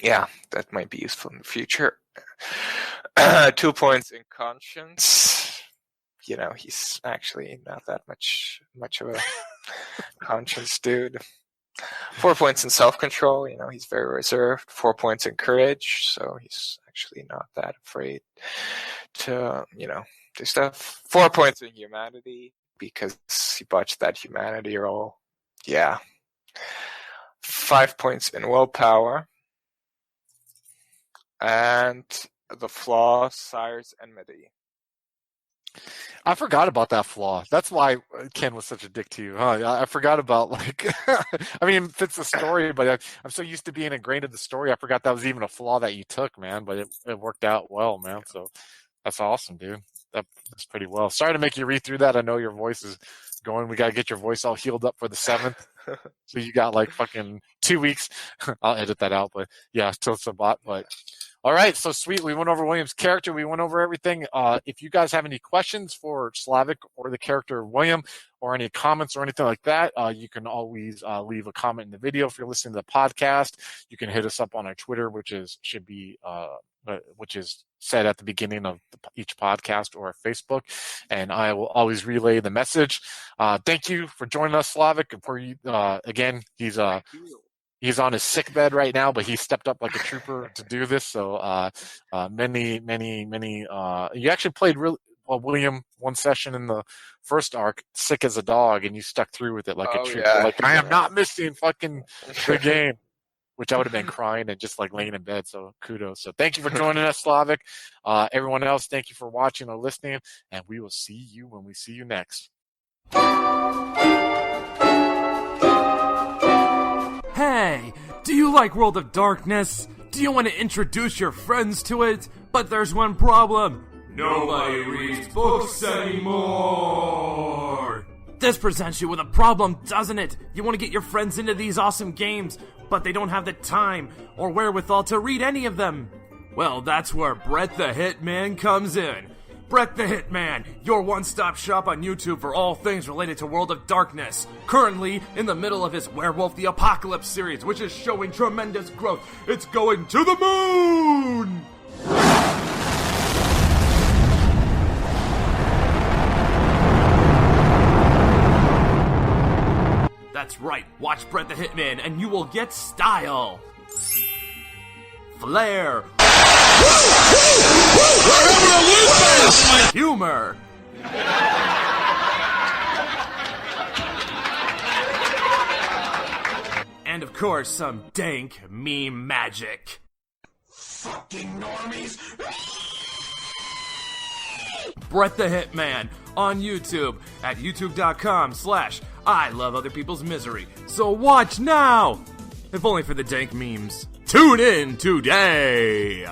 Speaker 2: that might be useful in the future. 2 points in conscience. He's actually not that much of a conscience dude. 4 points in self-control, he's very reserved. 4 points in courage, so he's actually not that afraid to, do stuff. 4 points in humanity, because he botched that humanity roll. 5 points in willpower. And the flaw, Sire's enmity.
Speaker 1: I forgot about that flaw. That's why Ken was such a dick to you, huh? I forgot about, like, I mean, it fits the story, but I'm so used to being ingrained in the story, I forgot that was even a flaw that you took, man. But it worked out well, man. So that's awesome, dude. That's pretty well. Sorry to make you read through that. I know your voice is going. We got to get your voice all healed up for the 7th. So you got like fucking 2 weeks. I'll edit that out, but yeah, till it's a bot. But all right, so sweet. We went over William's character. We went over everything. If you guys have any questions for Slavic or the character of William, or any comments or anything like that, you can always leave a comment in the video. If you're listening to the podcast, you can hit us up on our Twitter, which is said at the beginning of each podcast, or Facebook, and I will always relay the message. Thank you for joining us, Slavic. For you, again, he's on his sick bed right now, but he stepped up like a trooper to do this. So many. You actually played William one session in the first arc, sick as a dog, and you stuck through with it like a trooper.
Speaker 2: Yeah.
Speaker 1: Like, I am not missing fucking the game. Which I would have been crying and just like laying in bed. So kudos. So thank you for joining us, Slavic. Everyone else, thank you for watching or listening, and we will see you when we see you next.
Speaker 8: Hey, do you like World of Darkness? Do you want to introduce your friends to it? But there's one problem. Nobody reads books anymore. This presents you with a problem, doesn't it? You want to get your friends into these awesome games, but they don't have the time or wherewithal to read any of them. Well, that's where Brett the Hitman comes in. Brett the Hitman, your one-stop shop on YouTube for all things related to World of Darkness. Currently in the middle of his Werewolf the Apocalypse series, which is showing tremendous growth. It's going to the moon! That's right, watch Brett the Hitman and you will get style, flair, humor, and of course some dank meme magic. Fucking normies! Brett the Hitman on YouTube at youtube.com/I love other people's misery. So watch now! If only for the dank memes. Tune in today!